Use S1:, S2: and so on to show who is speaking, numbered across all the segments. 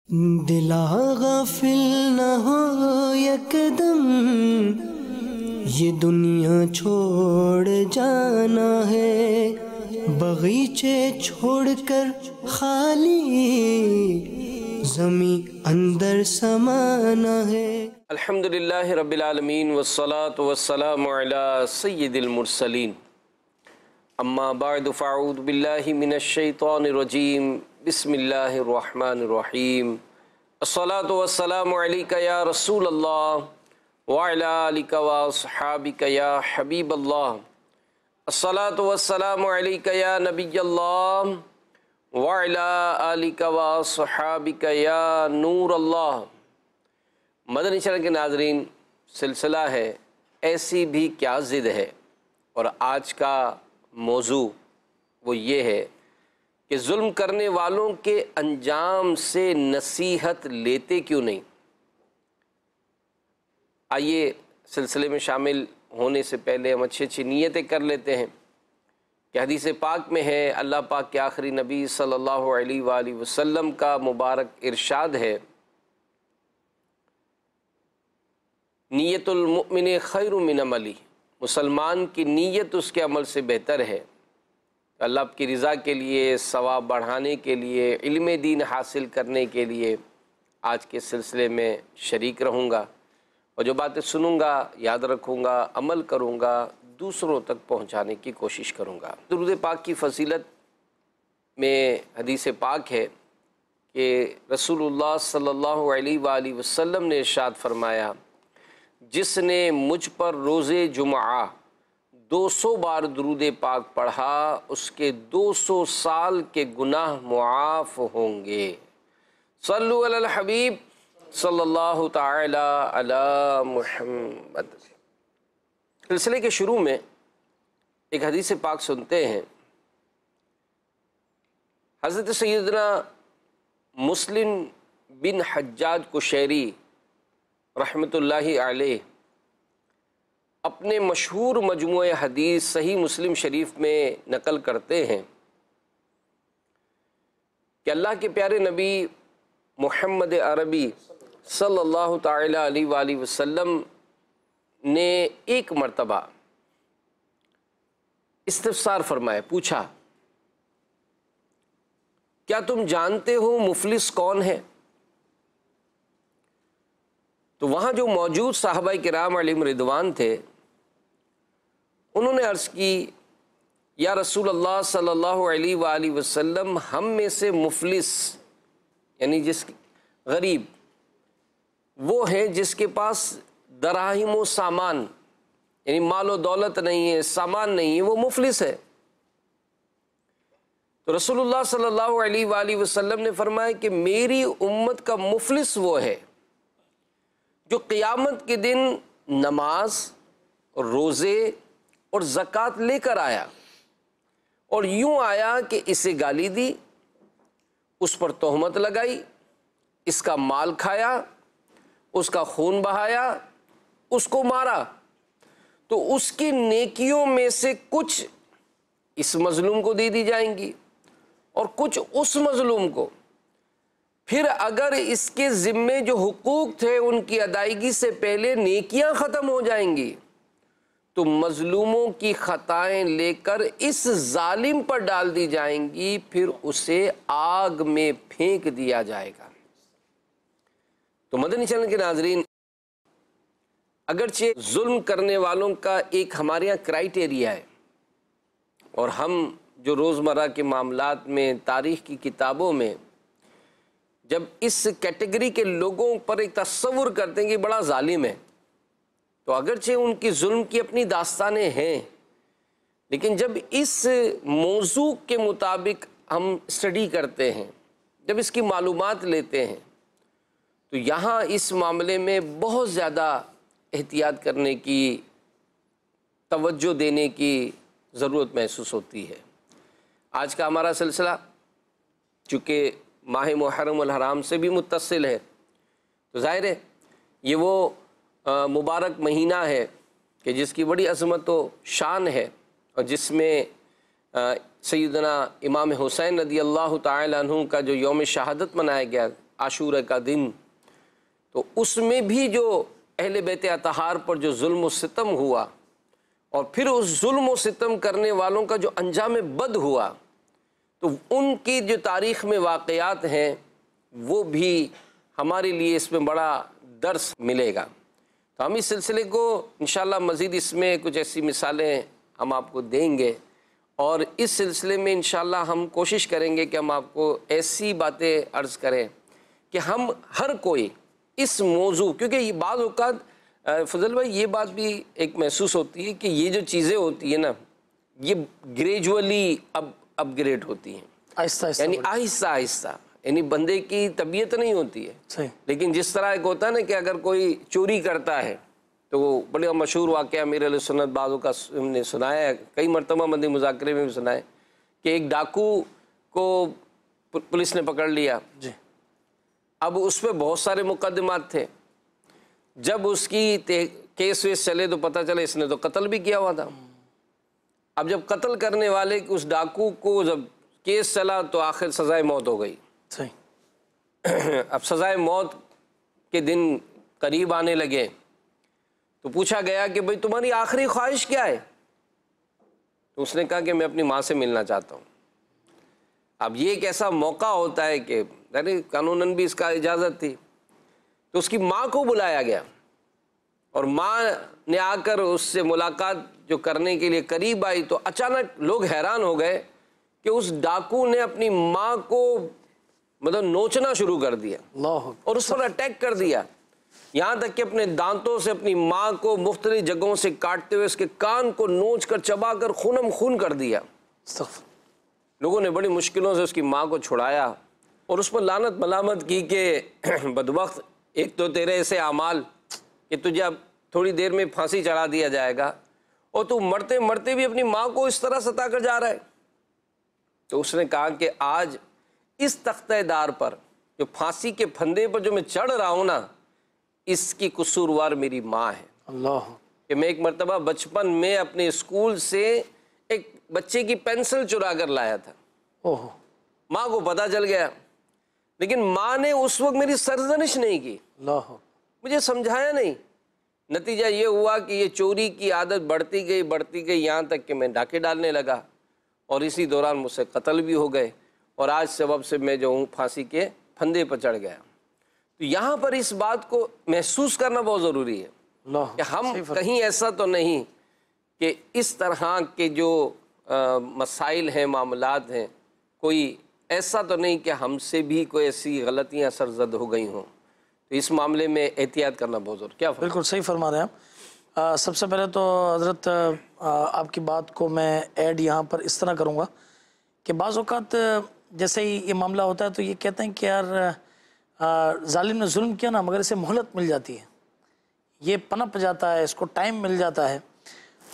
S1: दिला गाफिल न हो यकदम, ये दुनिया छोड़ जाना है। बगीचे छोड़कर खाली ज़मीं अंदर समाना है।
S2: अल्हम्दुलिल्लाहि रब्बिल आलमीन वस्सलातु वस्सलामु अला सय्यिदिल मुरसलीन। अम्मा बअद फ़अऊज़ु बिल्लाहि मिनश शैतानिर रजीम। बिस्मिल्लाहिर रहमानिर रहीम। अस्सलातु वस्सलामु अलैका या रसूलल्लाह व अला आलिका व अस्हाबिका या हबीबल्लाह। अस्सलातु वस्सलामु अलैका या नबियल्लाह व अला आलिका व अस्हाबिका या नूरल्लाह। मदनी चैनल के नाज़रीन, सिलसिला है ऐसी भी क्या ज़िद है, और आज का मौजू वो ये है कि जुल्म करने वालों के अंजाम से नसीहत लेते क्यों नहीं। आइए सिलसिले में शामिल होने से पहले हम अच्छी नीयतें कर लेते हैं कि हदीस पाक में है, अल्लाह पाक के आखिरी नबी सल्लल्लाहु अलैहि वसल्लम का मुबारक इरशाद है, नीयतुल मुमिन खैरु मिन अमली। मुसलमान की नीयत उसके अमल से बेहतर है। अल्लाह की रज़ा के लिए, सवाब बढ़ाने के लिए, इल्म दीन हासिल करने के लिए आज के सिलसिले में शरीक रहूँगा, और जो बातें सुनूँगा याद रखूँगा, अमल करूँगा, दूसरों तक पहुँचाने की कोशिश करूँगा। दुरूद पाक की फजीलत में हदीस पाक है कि रसूलुल्लाह सल्लल्लाहु अलैहि वसल्लम ने इरशाद फरमाया, जिसने मुझ पर रोज़े जुमा 200 बार दुरूद पाक पढ़ा, उसके 200 साल के गुनाह मुआफ़ होंगे। सल्लु अलल हबीब सल्लल्लाहु ताला अला मुहम्मद। सिलसिले के शुरू में एक हदीस पाक सुनते हैं। हज़रत सैयदना मुस्लिम बिन हज्जाज कुशैरी रहमतुल्लाहि अलैह अपने मशहूर मजमूए हदीस सही मुस्लिम शरीफ में नकल करते हैं कि अल्लाह के प्यारे नबी मोहम्मद अरबी सल्लल्लाहु ताला अलैहि वसल्लम ने एक मर्तबा इस्तिफ़सार फरमाया, पूछा, क्या तुम जानते हो मुफलिस कौन है? तो वहाँ जो मौजूद साहबाए किराम अलैहिम रिदवान थे, उन्होंने अर्ज़ की, या रसूल अल्लाह सल्लल्लाहु अलैहि वसल्लम, हम में से मुफलिस यानी जिस गरीब वो है जिसके पास दराहिम व सामान यानी माल व दौलत नहीं है, सामान नहीं है, वो मुफलिस है। तो रसूलुल्लाह सल्लल्लाहु अलैहि वसल्लम ने फरमाया कि मेरी उम्मत का मुफलिस वो है जो क़ियामत के दिन नमाज, रोज़े और ज़कात लेकर आया, और यूँ आया कि इसे गाली दी, उस पर तोहमत लगाई, इसका माल खाया, उसका खून बहाया, उसको मारा, तो उसकी नेकियों में से कुछ इस मज़लूम को दे दी जाएंगी और कुछ उस मज़लूम को। फिर अगर इसके ज़िम्मे जो हुकूक थे उनकी अदायगी से पहले नेकियां ख़त्म हो जाएंगी, तो मज़लूमों की ख़ताएँ लेकर इस जालिम पर डाल दी जाएंगी, फिर उसे आग में फेंक दिया जाएगा। तो मदनी चैनल के नाज़रीन, अगरचे जुल्म करने वालों का एक हमारे यहाँ क्राइटेरिया है, और हम जो रोज़मर्रा के मामलात में, तारीख़ की किताबों में जब इस कैटेगरी के लोगों पर एक तस्वुर करते हैं कि बड़ा जालिम है, तो अगरचे उनकी जुल्म की अपनी दास्तानें हैं, लेकिन जब इस मौजू के मुताबिक हम स्टडी करते हैं, जब इसकी मालूमात लेते हैं, तो यहाँ इस मामले में बहुत ज़्यादा एहतियात करने की, तवज्जो देने की ज़रूरत महसूस होती है। आज का हमारा सिलसिला चूँकि माह मुहर्रम अल हराम से भी मुत्तसिल है, तो ज़ाहिर है ये वो मुबारक महीना है कि जिसकी बड़ी अज़मत व शान है, और जिसमें सैयदना इमाम हुसैन रज़ी अल्लाह ताला अन्हु का जो यौम शहादत मनाया गया, आशूरा का दिन, तो उसमें भी जो अहले बैत अतहार पर जो जुल्म व सितम हुआ और फिर उस जुल्म व सितम करने वालों का जो अंजाम बद हुआ, तो उनकी जो तारीख़ में वाक़यात हैं वो भी हमारे लिए इसमें बड़ा दर्स मिलेगा। तो हम इस सिलसिले को इंशाअल्लाह मज़ीद इसमें कुछ ऐसी मिसालें हम आपको देंगे और इस सिलसिले में इंशाअल्लाह हम कोशिश करेंगे कि हम आपको ऐसी बातें अर्ज़ करें कि हम हर कोई इस मौजू, क्योंकि ये बाज़ औक़ात फजल भाई ये बात भी एक महसूस होती है कि ये जो चीज़ें होती है ना, ये ग्रेजुअली अपग्रेड होती हैं,
S3: आहिस्ता आहिस्ता,
S2: यानी आहिस्ता आहिस्ता, यानी बंदे की तबीयत नहीं होती है
S3: सही।
S2: लेकिन जिस तरह एक होता है ना कि अगर कोई चोरी करता है तो वो बड़ा मशहूर वाक़या अमीर सुन्नत बाज़ों का हमने सुनाया है, कई मरतबा मदी मुज़ाकरे में भी सुनाया कि एक डाकू को पुलिस ने पकड़ लिया
S3: जी।
S2: अब उस पर बहुत सारे मुकदमात थे, जब उसकी केस वेस चले तो पता चले इसने तो कत्ल भी किया हुआ था। अब जब कत्ल करने वाले उस डाकू को जब केस चला तो आखिर सज़ाए मौत हो गई।
S3: सही।
S2: अब सज़ाए मौत के दिन करीब आने लगे तो पूछा गया कि भाई तुम्हारी आखिरी ख्वाहिश क्या है? तो उसने कहा कि मैं अपनी माँ से मिलना चाहता हूँ। अब ये एक ऐसा मौका होता है कि अरे कानूनन भी इसका इजाज़त थी, तो उसकी माँ को बुलाया गया और माँ ने आकर उससे मुलाकात जो करने के लिए करीब आई तो अचानक लोग हैरान हो गए कि उस डाकू ने अपनी माँ को मतलब नोचना शुरू कर दिया और उस पर अटैक कर दिया, यहाँ तक कि अपने दांतों से अपनी माँ को मुख्तलिफ जगहों से काटते हुए उसके कान को नोच कर चबा कर खूनम खून कर दिया। लोगों ने बड़ी मुश्किलों से उसकी माँ को छुड़ाया और उस पर लानत मलामत की कि बदबख्त, एक तो तेरे ऐसे आमाल कि तुझे अब थोड़ी देर में फांसी चढ़ा दिया जाएगा और तू मरते मरते भी अपनी माँ को इस तरह सता कर जा रहा है। तो उसने कहा कि आज इस तख्तेदार पर जो फांसी के फंदे पर जो मैं चढ़ रहा हूँ ना, इसकी कसूरवार मेरी माँ है।
S3: अल्लाह।
S2: कि मैं एक मरतबा बचपन में अपने स्कूल से एक बच्चे की पेंसिल चुरा कर लाया था।
S3: ओह।
S2: माँ को पता चल गया, लेकिन माँ ने उस वक्त मेरी सरजनिश नहीं की,
S3: अल्लाह,
S2: मुझे समझाया नहीं। नतीजा ये हुआ कि ये चोरी की आदत बढ़ती गई, यहाँ तक कि मैं डाके डालने लगा और इसी दौरान मुझसे कत्ल भी हो गए और आज सबब से मैं जो हूँ फांसी के फंदे पर चढ़ गया। तो यहाँ पर इस बात को महसूस करना बहुत ज़रूरी है कि हम कहीं ऐसा तो नहीं कि इस तरह के जो मसाइल हैं, मामलात हैं, कोई ऐसा तो नहीं कि हमसे भी कोई ऐसी गलतियाँ सरजद हो गई हों। तो इस मामले में एहतियात करना बहुत ज़रूरी। क्या
S3: बिल्कुल सही फरमा रहे हैं आप। सबसे पहले तो हज़रत आपकी बात को मैं ऐड यहाँ पर इस तरह करूँगा कि बाज़ औक़ात जैसे ही ये मामला होता है तो ये कहते हैं कि यार जालिम ने जुल्म किया ना, मगर इसे मोहलत मिल जाती है, ये पनप जाता है, इसको टाइम मिल जाता है।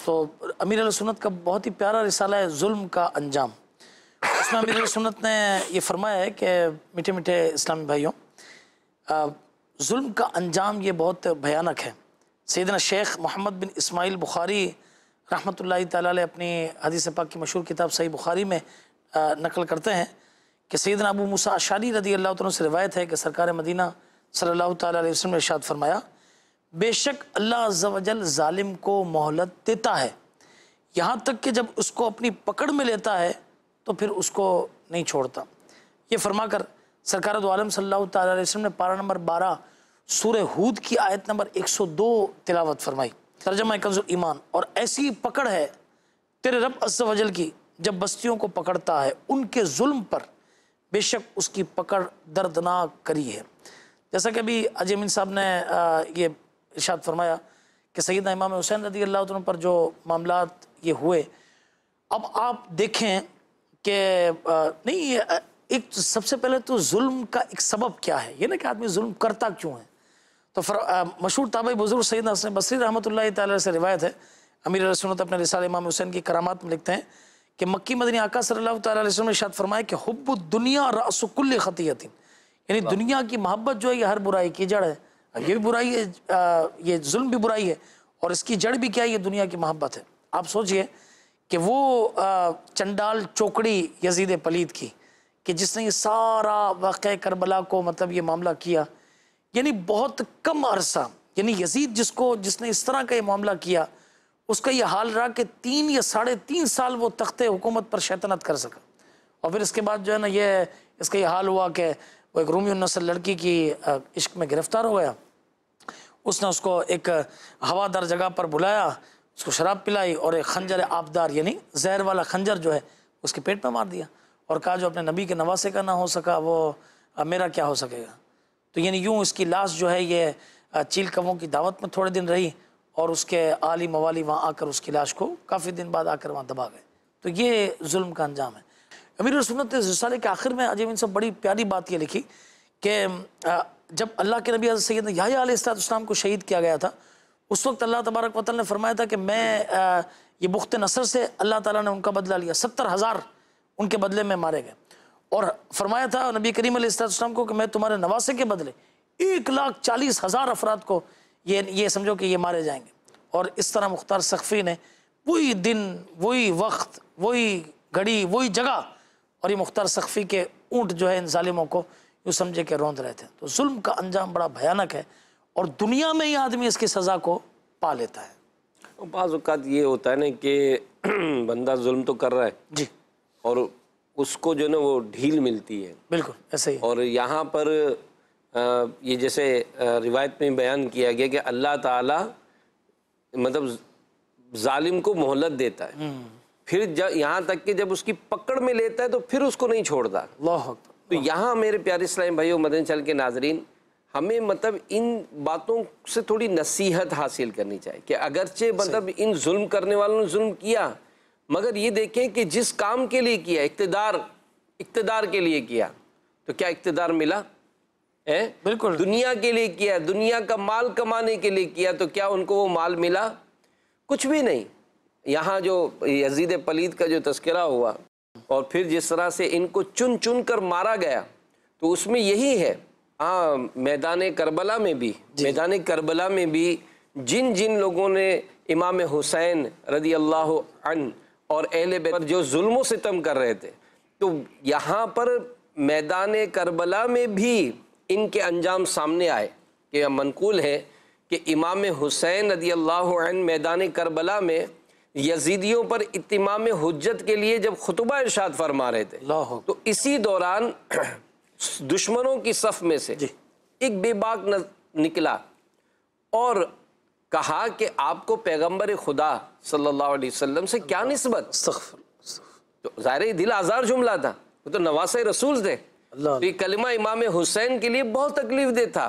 S3: तो अमीर सुन्नत का बहुत ही प्यारा रिसाला है जुल्म का अंजाम। उसमें अमीर सुन्नत ने ये फरमाया है कि मीठे मीठे इस्लामी भाइयों, जुल्म का अंजाम ये बहुत भयानक है। सैयदना शेख मोहम्मद बिन इस्माइल बुखारी रहमतुल्लाहि तआला अलैह अपनी हदीस पाक की मशहूर किताब सही बुखारी में नकल करते हैं कि सैयदना अबू मूसा अशअरी रदी अल्लाह तआला से रिवायत है कि सरकार मदीना सल्लल्लाहु तआला अलैहि वसल्लम ने इरशाद फरमाया, बेशक अल्लाह अज़्ज़ा वजल ज़ालिम को मोहलत देता है, यहाँ तक कि जब उसको अपनी पकड़ में लेता है तो फिर उसको नहीं छोड़ता। ये फरमाकर सरकार दो आलम सल्लल्लाहु तआला अलैहि वसल्लम ने पारा नंबर 12 सूरह हूद की आयत नंबर 102 तिलावत फरमाई। तर्जमा कंजुल ईमान, और ऐसी पकड़ है तेरे रब अज़्ज़ा वजल की जब बस्तियों को पकड़ता है उनके जुल्म पर, बेशक उसकी पकड़ दर्दनाक करी है। जैसा कि अभी अजमीन साहब ने ये इरशाद फरमाया कि सैयदना इमाम हुसैन रदी अल्लाह तआला पर जो मामलात ये हुए, अब आप देखें कि नहीं, एक सबसे पहले तो जुल्म का एक सबब क्या है, ये ना कि आदमी जुल्म करता क्यों है। तो मशहूर ताबई बुजुर्ग सैयदना हसन बसरी रहमतुल्लाहि तआला से रिवायत है, अमीर सुन्नत अपने रिसाले इमाम हुसैन की करामात में लिखते हैं कि मक्की मदनी आका सल्लल्लाहु तआला अलैहि वसल्लम ने इरशाद फरमाया कि हुब्बुद दुनिया रअसु कुल्ली खतियतिन, यानी दुनिया की मोहब्बत जो है ये हर बुराई की जड़ है। ये भी बुराई है, ये जुल्म भी बुराई है, और इसकी जड़ भी क्या है, ये दुनिया की मोहब्बत है। आप सोचिए कि वो चंडाल चौकड़ी यजीद पलीद की कि जिसने ये सारा वाक़या करबला को मतलब ये मामला किया, यानी बहुत कम अरसा, यानी यजीद जिसने इस तरह का ये मामला किया, उसका ये हाल रहा कि 3 या 3.5 साल वो तख्ते हुकूमत पर शैतानत कर सका। और फिर इसके बाद जो है ना ये इसका ये हाल हुआ कि वो एक रूमी नस्ल लड़की की इश्क में गिरफ्तार हो गया। उसने उसको एक हवादार जगह पर बुलाया, उसको शराब पिलाई और एक खंजर आबदार यानी जहर वाला खंजर जो है उसके पेट में मार दिया और कहा जो अपने नबी के नवासे का ना हो सका वो मेरा क्या हो सकेगा। तो यानी यूँ इसकी लाश जो है ये चील कवों की दावत में थोड़े दिन रही और उसके आली मवाली वहाँ आकर उसकी लाश को काफ़ी दिन बाद आकर वहाँ दबा गए। तो ये जुल्म का अंजाम है। अमीर सुन्नत इस रिसाले के आखिर में अजीब इनसे बड़ी प्यारी बात ये लिखी कि जब अल्लाह के नबी सैयदना याह्या अलैहिस्सलाम को शहीद किया गया था, उस वक्त अल्लाह तबारक व तआला ने फरमाया था कि मैं ये बुख्त नसर से अल्लाह ताला ने उनका बदला लिया, 70,000 उनके बदले में मारे गए। और फरमाया था नबी करीम अलैहिस्सलाम को कि मैं तुम्हारे नवासे के बदले 1,40,000 अफराद को ये समझो कि ये मारे जाएंगे। और इस तरह मुख्तार सख्फी ने वही दिन, वही वक्त, वही घड़ी, वही जगह और ये मुख्तार सख्फी के ऊँट जो है इन जालिमों को यूँ समझे के रौंद रहे थे। तो जुल्म का अंजाम बड़ा भयानक है और दुनिया में ही आदमी इसकी सज़ा को पा लेता है।
S2: बाज़ औक़ात ये होता है ना कि बंदा जुल्म तो कर रहा है
S3: जी,
S2: और उसको जो है ना वो ढील मिलती है।
S3: बिल्कुल ऐसे ही।
S2: और यहाँ पर ये जैसे रिवायत में बयान किया गया कि अल्लाह ताला मतलब जालिम को मोहलत देता है, फिर यहाँ तक कि जब उसकी पकड़ में लेता है तो फिर उसको नहीं छोड़ता।
S3: अल्लाह अकबर।
S2: तो यहाँ मेरे प्यारे इस्लामी भाइयों, मदनी चैनल के नाजरीन, हमें मतलब इन बातों से थोड़ी नसीहत हासिल करनी चाहिए कि अगरचे मतलब इन जुल्म करने वालों ने जुल्म किया, मगर ये देखें कि जिस काम के लिए किया, इक़्तिदार के लिए किया, तो क्या इक़्तिदार मिला है?
S3: बिल्कुल।
S2: दुनिया के लिए किया, दुनिया का माल कमाने के लिए किया, तो क्या उनको वो माल मिला? कुछ भी नहीं। यहाँ जो यजीद पलीद का जो तस्करा हुआ और फिर जिस तरह से इनको चुन चुन कर मारा गया, तो उसमें यही है। हाँ, मैदान करबला में भी जिन जिन लोगों ने इमाम हुसैन रदी अल्लाह अन और अहले बैत पर जो जुल्म सितम कर रहे थे, तो यहाँ पर मैदान करबला में भी इनके अंजाम सामने आए कि मनकूल है कि इमाम हुसैन रदी अल्लाह अन मैदान करबला में यजीदियों पर इत्माम हुज्जत के लिए जब खुतबा इरशाद फरमा रहे थे, तो इसी दौरान दुश्मनों की सफ में से एक बेबाक निकला और कहा कि आपको पैगंबर खुदा सल्लल्लाहु अलैहि वसल्लम से क्या निस्बत। तो ज़ाहिर दिल आज़ार जुमला था, वो तो नवासे रसूल थे। तो ये कलिमा इमाम हुसैन के लिए बहुत तकलीफ दे था।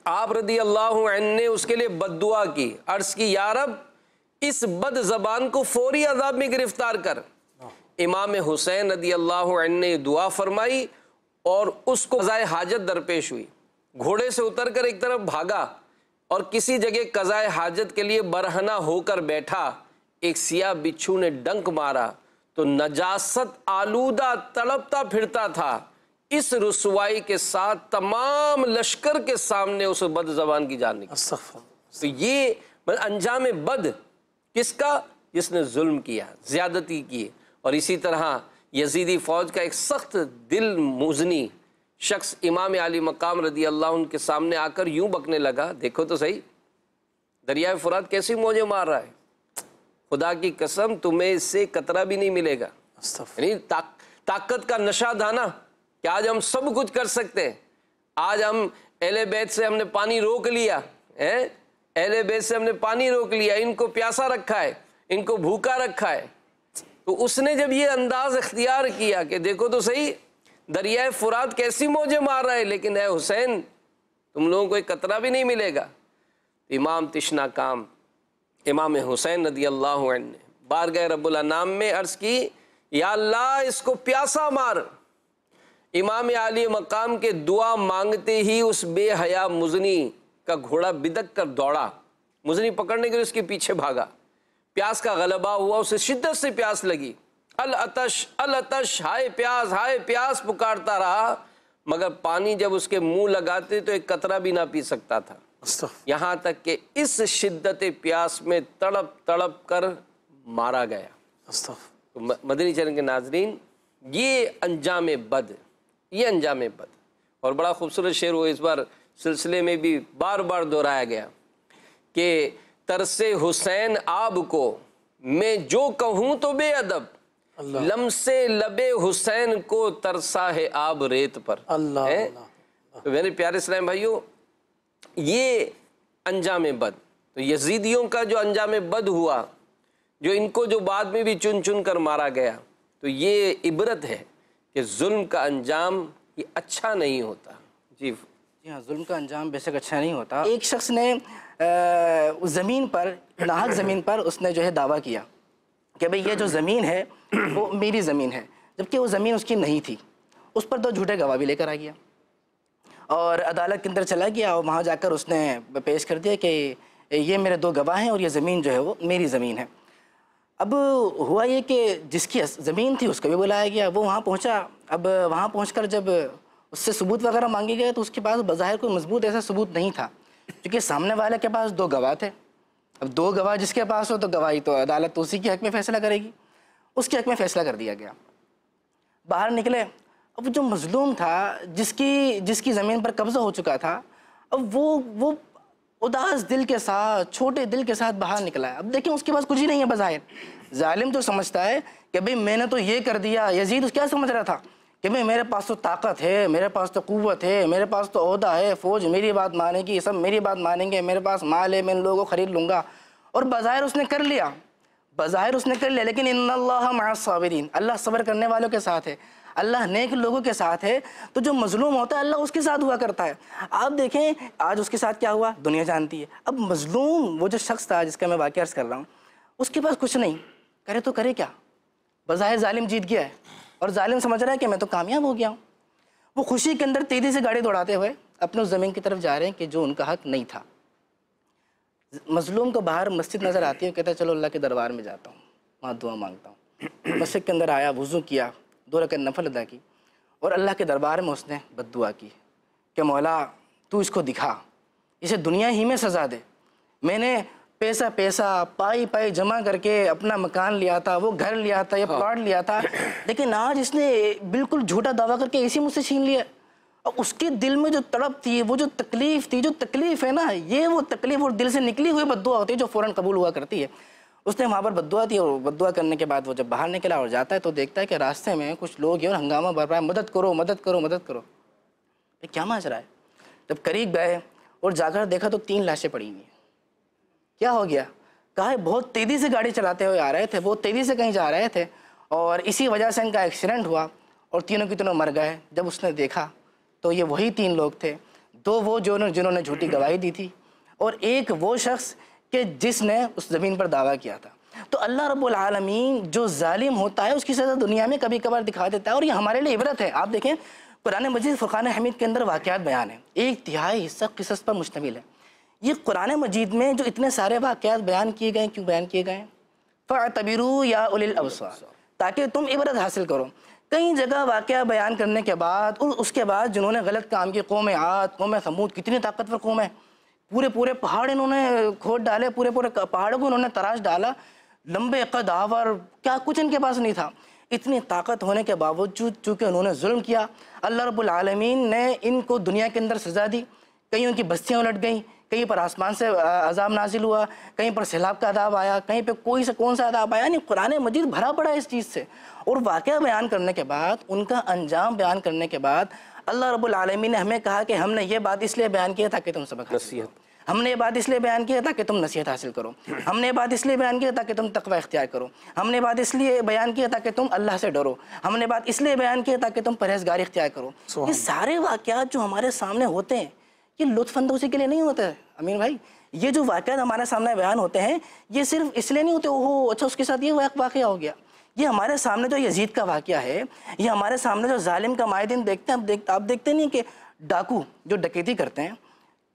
S2: आप रदी अल्लाह अन्हु ने उसके लिए बद्दुआ की, अर्ज़ की या रब इस बद ज़बान को फौरी अज़ाब में गिरफ्तार कर। इमाम हुसैन रदी अल्लाह अन्हु ने दुआ फरमाई और उसको क़ज़ाए हाजत दरपेश हुई। घोड़े से उतर कर एक तरफ भागा और किसी जगह क़ज़ाए हाजत के लिए बरहना होकर बैठा। एक सियाह बिच्छू ने डंक मारा तो नजासत आलूदा तड़पता फिरता था। इस रुसवाई के साथ तमाम लश्कर के सामने उस बद ज़बान की जान निकली। तो ये अंजाम बद किसका? जिसने जुल्म किया, ज़्यादती की। और इसी तरह यजीदी फ़ौज का एक सख्त दिल मुज़नी शख्स इमाम अली मकाम रदी अल्लाह अन्हु के सामने आकर यूं बकने लगा, देखो तो सही दरिया फुरात कैसी मौजें मार रहा है, खुदा की कसम तुम्हें इससे कतरा भी नहीं मिलेगा। यानी ताकत का नशा था ना कि आज हम सब कुछ कर सकते हैं। आज हम अहले बैत से हमने पानी रोक लिया है, अहले बैत से हमने पानी रोक लिया, इनको प्यासा रखा है, इनको भूखा रखा है। तो उसने जब ये अंदाज इख्तियार किया कि देखो तो सही दरियाए फुरात कैसी मौजें मार रहा है, लेकिन है हुसैन तुम लोगों को एक कतरा भी नहीं मिलेगा। इमाम तिश्ना काम इमाम हुसैन रदी अल्लाह अन्हु ने बारगाह रब्बुल अनाम में अर्ज़ की, या अल्लाह इसको प्यासा मार। इमाम आली मकाम के दुआ मांगते ही उस बेहया मुजनी का घोड़ा बिदक कर दौड़ा, मुजनी पकड़ने के लिए उसके पीछे भागा। प्यास का गलबा हुआ, उसे शिद्दत से प्यास लगी। अल अतश हाय प्यास पुकारता रहा, मगर पानी जब उसके मुंह लगाते तो एक कतरा भी ना पी सकता था। यहाँ तक कि इस शिद्दत प्यास में तड़प तड़प कर मारा गया। तो मदनी चैनल के नाजरीन, ये अंजाम बद, ये अंजाम बद। और बड़ा खूबसूरत शेर वो इस बार सिलसिले में भी बार बार दोहराया गया कि तरसे हुसैन आब को मैं जो कहूँ तो बेअदब, लम्से लबे हुसैन को तरसा है आब रेत पर।
S3: अल्लाह
S2: है?
S3: अल्लाह।
S2: तो मेरे प्यारे इस्लाम भाइयों, ये अंजाम बद, तो यजीदियों का जो अंजाम बद हुआ, जो इनको जो बाद में भी चुन चुन कर मारा गया, तो ये इबरत है कि जुल्म का अंजाम ये अच्छा नहीं होता। जी
S4: हाँ, जुल्म का अंजाम बेशक अच्छा नहीं होता। एक शख्स ने ज़मीन पर, नाहक ज़मीन पर उसने जो है दावा किया कि भाई ये जो ज़मीन है वो मेरी ज़मीन है, जबकि वो ज़मीन उसकी नहीं थी। उस पर 2 झूठे गवाह भी लेकर आ गया और अदालत के अंदर चला गया और वहाँ जाकर उसने पेश कर दिया कि ये मेरे 2 गवाह हैं और ये ज़मीन जो है वो मेरी ज़मीन है। अब हुआ ये कि जिसकी ज़मीन थी उसको भी बुलाया गया, वो वहाँ पहुँचा। अब वहाँ पहुँचकर जब उससे सबूत वगैरह मांगे गए तो उसके पास बज़ाहिर कोई मजबूत ऐसा सबूत नहीं था, क्योंकि सामने वाले के पास 2 गवाह थे। अब 2 गवाह जिसके पास हो तो गवाही तो अदालत तो उसी के हक़ में फ़ैसला करेगी। उसके हक़ में फ़ैसला कर दिया गया। बाहर निकले, अब जो मज़लूम था, जिसकी ज़मीन पर कब्ज़ा हो चुका था, अब वो उदास दिल के साथ, छोटे दिल के साथ बाहर निकला है। अब देखें उसके पास कुछ ही नहीं है बज़ाहिर। ज़ालिम तो समझता है कि भाई मैंने तो ये कर दिया। यजीद क्या समझ रहा था कि भाई मेरे पास तो ताकत है, मेरे पास तो क़ुव्वत है, मेरे पास तो ओहदा है, फ़ौज मेरी बात मानेगी, सब मेरी बात मानेंगे, मेरे पास माल है, मैं इन लोगों को ख़रीद लूँगा। और बज़ाहिर उसने कर लिया, लेकिन इन्नल्लाह मअस साबिरीन, अल्लाह सब्र करने वालों के साथ है, अल्लाह नेक लोगों के साथ है। तो जो मज़लूम होता है अल्लाह उसके साथ हुआ करता है। आप देखें आज उसके साथ क्या हुआ, दुनिया जानती है। अब मज़लूम वो जो शख्स था जिसका मैं वाक़या अर्ज़ कर रहा हूँ, उसके पास कुछ नहीं, करे तो करे क्या। बज़ाहिर ज़ालिम जीत गया है और ज़ालिम समझ रहा है कि मैं तो कामयाब हो गया हूँ। वो खुशी के अंदर तेज़ी से गाड़ी दौड़ाते हुए अपने उस ज़मीन की तरफ जा रहे हैं कि जो उनका हक़ नहीं था। मज़लूम को बाहर मस्जिद नज़र आती है, कहता है चलो अल्लाह के दरबार में जाता हूँ, वहाँ दुआ मांगता हूँ। मस्जिद के अंदर आया, वुज़ू किया, 2 रकात नफल अदा की और अल्लाह के दरबार में उसने बद्दुआ की कि मौला तू इसको दिखा, इसे दुनिया ही में सज़ा दे। मैंने पैसा पाई जमा करके अपना मकान लिया था, वो घर लिया था, ये प्लॉट लिया था, लेकिन आज इसने बिल्कुल झूठा दावा करके इसी मुझसे छीन लिया। और उसके दिल में जो तड़प थी, वो जो तकलीफ़ थी, जो तकलीफ़ है ना, ये वो तकलीफ़ और दिल से निकली हुई बद्दुआ होती है जो फ़ौरन कबूल हुआ करती है। उसने वहाँ पर बद्दुआ थी और बद्दुआ करने के बाद वो जब बाहर निकला और जाता है तो देखता है कि रास्ते में कुछ लोग हैं और हंगामा बढ़ रहा है, मदद करो मदद करो मदद करो। ये क्या माज रहा है। जब करीब गए और जाकर देखा तो 3 लाशें पड़ी हुई हैं। क्या हो गया, कहा बहुत तेज़ी से गाड़ी चलाते हुए आ रहे थे, बहुत तेज़ी से कहीं जा रहे थे और इसी वजह से इनका एक्सीडेंट हुआ और तीनों की तीनों मर गए। जब उसने देखा तो ये वही 3 लोग थे, 2 वो जिन्होंने झूठी गवाही दी थी और एक वो शख्स कि जिसने उस ज़मीन पर दावा किया था। तो अल्लाह रब्बुल आलमीन जो जालिम होता है उसकी सज़ा दुनिया में कभी कभार दिखा देता है और ये हमारे लिए इबरत है। आप देखें कुरान मजीद फ़ुरक़ान हमीद के अंदर वाक़यात बयान है, 1/3 हिस्सा क़िसस पर मुश्तमिल है। ये कुरान मजीद में जो इतने सारे वाक़यात बयान किए गए, क्यों बयान किए गए? फ़अतबिरू या उलिल अब्सार, ताकि तुम इबरत हासिल करो। कई जगह वाक़या बयान करने के बाद और उसके बाद जिन्होंने गलत काम किए, कौम आद, कौम समूद, कितनी ताकतवर कौम है, पूरे पहाड़ इन्होंने खोद डाले, पूरे पहाड़ों को इन्होंने तराश डाला, लंबे कदावर, क्या कुछ इनके पास नहीं था। इतनी ताकत होने के बावजूद चूँकि उन्होंने जुल्म किया, अल्लाह रब्बुल आलमीन ने इनको दुनिया के अंदर सज़ा दी। कहीं की बस्तियाँ उलट गईं, कहीं पर आसमान से अज़ाब नाजिल हुआ, कहीं पर सैलाब का अज़ाब आया, कहीं पे कौन सा अज़ाब आया। नहीं, कुरान मजीद भरा पड़ा है इस चीज़ से। और वाक़या बयान करने के बाद, उनका अंजाम बयान करने के बाद अल्लाह रब्बुल आलमीन ने हमें कहा कि हमने ये बात इसलिए बयान की ताकि तुम सबक हासिल करो, हमने ये बात इसलिए बयान की है ताकि तुम नसीहत हासिल करो, हमने ये बात इसलिए बयान की है ताकि तुम तक़वा इख्तियार करो, हमने बात इसलिए बयान की है ताकि तुम अल्लाह से डरो, हमने बात इसलिए बयान की है ताकि तुम परहेज़गारी इख्तियार करो। ये सारे वाक़यात जो हमारे सामने होते हैं ये लुत्फ़अंदोज़ी के लिए नहीं होते हैं अमीन भाई। ये जो वाक़यात हमारे सामने बयान होते हैं ये सिर्फ इसलिए नहीं होते ओहो अच्छा उसके साथ ये वाक़या हो गया। ये हमारे सामने जो यजीद का वाक़या है, ये हमारे सामने जो जालिम का माए दिन देखते हैं, आप देखते नहीं कि डाकू जो डकैती करते हैं,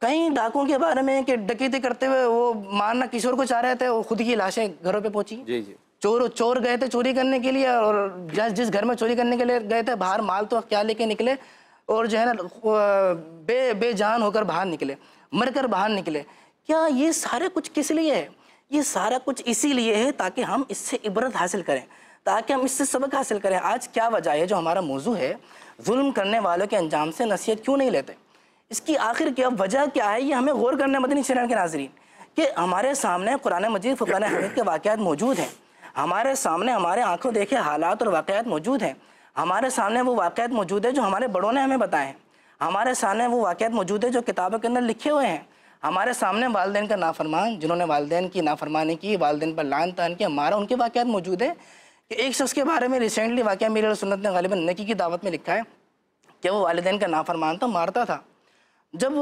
S4: कई डाकुओं के बारे में कि डकैती करते हुए वो मारना किशोर को चाह रहे थे, वो खुद की लाशें घरों पे पहुंची। जी। चोर गए थे चोरी करने के लिए और जिस घर में चोरी करने के लिए गए थे बाहर माल तो क्या लेके निकले और जो है ना बेजान होकर बाहर निकले, मरकर बाहर निकले। क्या ये सारे कुछ किस लिए है? ये सारा कुछ इसीलिए है ताकि हम इससे इबरत हासिल करें, ताकि हम इससे सबक हासिल करें। आज क्या वजह है, जो हमारा मौजू है, जुल्म करने वालों के अंजाम से नसीहत क्यों नहीं लेते, इसकी आखिर क्या वजह क्या है, ये हमें गौर करना मदनी चैनल के नाज़रीन, कि हमारे सामने कुरान मजीद फुरक़ान हमीद के वाक़यात मौजूद हैं, हमारे सामने हमारे आंखों देखे हालात और वाक़यात मौजूद हैं, हमारे सामने वो वाक़यात मौजूद है जो हमारे बड़ों ने हमें बताए हैं, हमारे सामने वो वाक़यात मौजूद है जो किताबों के अंदर लिखे हुए हैं, हमारे सामने वालिदैन का नाफरमान, जिन्होंने वालिदैन की नाफरमानी की, वालिदैन पर लान तान किया, मारा, उनके वाक़यात मौजूद है। कि एक शख्स के बारे में रिसेंटली वाक़या मीर सुन्नत ने गालिबन नकी की दावत में लिखा है कि वो वालिदैन का नाफरमान था, मारता था। जब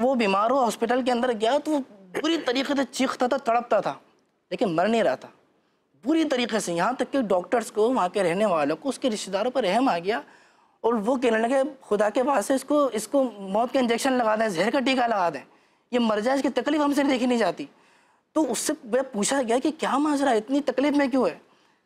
S4: वो बीमार हुआ, हॉस्पिटल के अंदर गया तो वो पूरी तरीके से चीखता था, तड़पता था, लेकिन मर नहीं रहा था पूरी तरीके से। यहाँ तक कि डॉक्टर्स को, वहाँ के रहने वालों को, उसके रिश्तेदारों पर रहम आ गया और वो कहने लगे खुदा के वास्ते इसको मौत का इंजेक्शन लगा दें, जहर का टीका लगा दें, ये मर जाए, इसकी तकलीफ हमसे देखी नहीं जाती। तो उससे पूछा गया कि क्या माजरा, इतनी तकलीफ में क्यों है?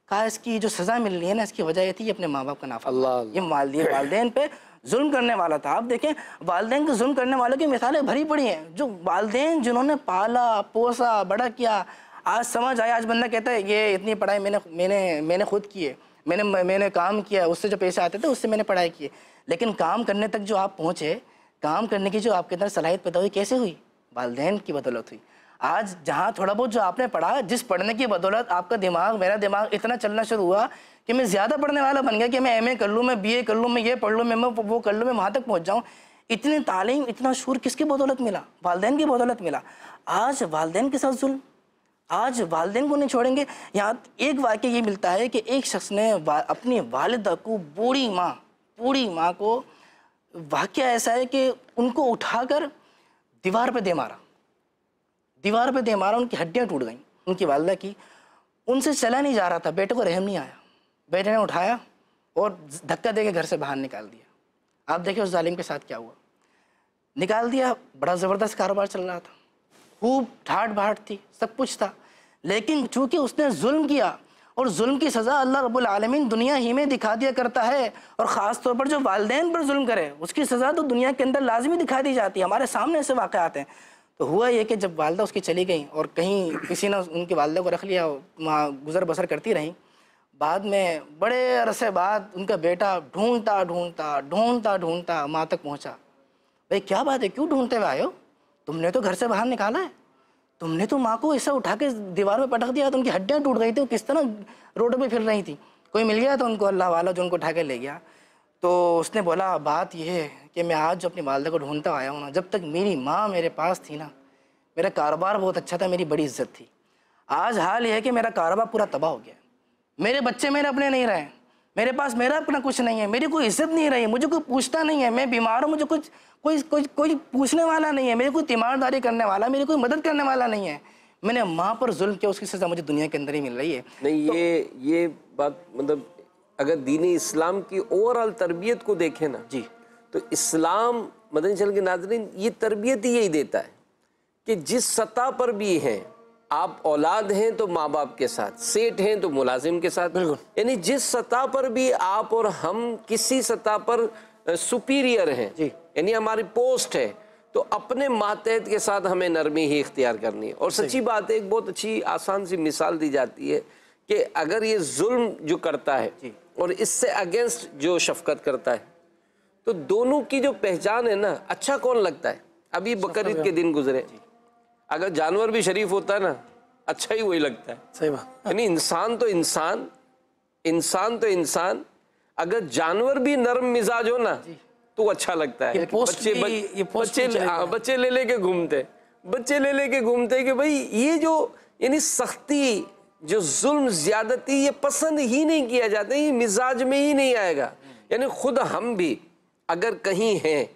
S4: कहा इसकी जो सज़ा मिल रही है ना, इसकी वजह ये थी ये अपने माँ बाप का नाफरमान, ये वालिदैन पे जुल्म करने वाला था। आप देखें, वालिदैन को जुल्म करने वालों की मिसालें भरी पड़ी हैं, जो वालिदैन जिन्होंने पाला पोसा बड़ा किया, आज समझ आया, आज बंदा कहता है ये इतनी पढ़ाई मैंने खुद की है, मैंने काम किया, उससे जो पैसे आते थे उससे मैंने पढ़ाई की है। लेकिन काम करने तक जो आप पहुँचे, काम करने की जो आपके अंदर सलाहियत पैदा हुई, कैसे हुई? वालिदैन की बदौलत हुई। आज जहाँ थोड़ा बहुत जो आपने पढ़ा, जिस पढ़ने की बदौलत आपका दिमाग, मेरा दिमाग इतना चलना शुरू हुआ कि मैं ज़्यादा पढ़ने वाला बन गया, कि मैं MA कर लूँ, मैं BA कर लूँ, मैं ये पढ़ लूँ, मैं वो कर लूँ, मैं वहाँ तक पहुँच जाऊँ। इतनी तालीम, इतना शूर किसकी बदौलत मिला? वालिदैन की बदौलत मिला। आज वालिदैन के साथ जुल्म, आज वालिदैन को नहीं छोड़ेंगे। यहाँ एक वाक़या ये मिलता है कि एक शख्स ने अपनी वालिदा को, बूढ़ी माँ को, वाक़या ऐसा है कि उनको उठाकर दीवार पे दे मारा, उनकी हड्डियाँ टूट गईं, उनकी वालिदा की। उनसे चला नहीं जा रहा था, बेटे को रहम नहीं आया, बेटे ने उठाया और धक्का देके घर से बाहर निकाल दिया। आप देखिए उस जालिम के साथ क्या हुआ, निकाल दिया। बड़ा ज़बरदस्त कारोबार चल रहा था, खूब ठाट बाट थी, सब कुछ था, लेकिन चूँकि उसने जुल्म किया, और जुल्म की सज़ा अल्लाह रब्बुल आलमीन दुनिया ही में दिखा दिया करता है, और ख़ास तौर पर जो वालिदैन पर जुल्म करे उसकी सज़ा तो दुनिया के अंदर लाजमी दिखा दी जाती है। हमारे सामने ऐसे वाक़यात हैं। तो हुआ ये कि जब वालिदा उसकी चली गई और कहीं किसी ने उनकी वालिदा को रख लिया, वहाँ गुज़र बसर करती रहीं, बाद में बड़े अरसे बाद उनका बेटा ढूंढता माँ तक पहुँचा। भाई क्या बात है, क्यों ढूंढते हुए आए हो? तुमने तो घर से बाहर निकाला है, तुमने तो माँ को ऐसा उठा के दीवार में पटक दिया, तो उनकी हड्डियाँ टूट गई थी, वो किस तरह रोड पे फिर रही थी। कोई मिल गया तो उनको, अल्लाह वाला, जो उनको उठा के ले गया। तो उसने बोला बात यह है कि मैं आज जो अपनी वालिदा को ढूंढता आया हूँ ना, जब तक मेरी माँ मेरे पास थी ना, मेरा कारोबार बहुत अच्छा था, मेरी बड़ी इज्जत थी। आज हाल यह है कि मेरा कारोबार पूरा तबाह हो गया, मेरे बच्चे मेरे अपने नहीं रहे, मेरे पास मेरा अपना कुछ नहीं है, मेरी कोई इज्जत नहीं रही, मुझे कोई पूछता नहीं है, मैं बीमार हूँ, मुझे कोई पूछने वाला नहीं है, मेरी कोई तीमारदारी करने वाला, मेरी कोई मदद करने वाला नहीं है। मैंने माँ पर जुल्म किया, उसकी सज़ा मुझे दुनिया के अंदर ही मिल रही है।
S2: नहीं, ये बात, मतलब अगर दीनी इस्लाम की ओवरऑल तरबियत को देखें ना जी, तो इस्लाम मदनी चैनल के नाज़रीन ये तरबियत ही यही देता है कि जिस सतह पर भी हैं आप, औलाद हैं तो माँ बाप के साथ, सेठ हैं तो मुलाजिम के साथ, यानी जिस सतह पर भी आप और हम किसी सतह पर सुपीरियर हैं, यानी हमारी पोस्ट है, तो अपने मातहत के साथ हमें नरमी ही इख्तियार करनी है। और सच्ची बात है, एक बहुत अच्छी आसान सी मिसाल दी जाती है कि अगर ये जुल्म जो करता है और इससे अगेंस्ट जो शफकत करता है, तो दोनों की जो पहचान है ना, अच्छा कौन लगता है? अभी बकरीद के दिन गुजरे, अगर जानवर भी शरीफ होता है ना, अच्छा ही वही लगता है।
S3: सही बात।
S2: यानी इंसान तो इंसान, अगर जानवर भी नरम मिजाज हो ना तो अच्छा लगता है। बच्चे ले लेके घूमते कि भाई ये जो, यानी सख्ती, जो जुल्म, ज्यादती, ये पसंद ही नहीं किया जाता, ये मिजाज में ही नहीं आएगा। यानी खुद हम भी अगर कहीं हैं,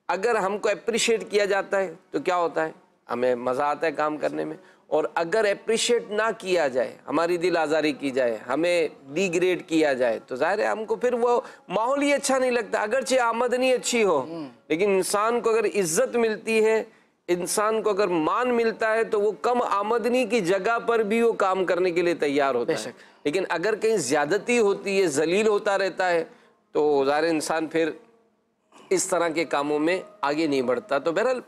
S2: अगर हमको अप्रिशिएट किया जाता है तो क्या होता है, हमें मज़ा आता है काम करने में, और अगर अप्रिशिएट ना किया जाए, हमारी दिल आज़ारी की जाए, हमें डिग्रेड किया जाए, तो ज़ाहिर है हमको फिर वो माहौल ही अच्छा नहीं लगता। अगरचे आमदनी अच्छी हो, लेकिन इंसान को अगर इज्जत मिलती है, इंसान को अगर मान मिलता है, तो वो कम आमदनी की जगह पर भी वो काम करने के लिए तैयार होता है। लेकिन अगर कहीं ज़्यादती होती है, जलील होता रहता है, तो ज़ाहिर इंसान फिर इस तरह के कामों में आगे नहीं बढ़ता। तो बहरहाल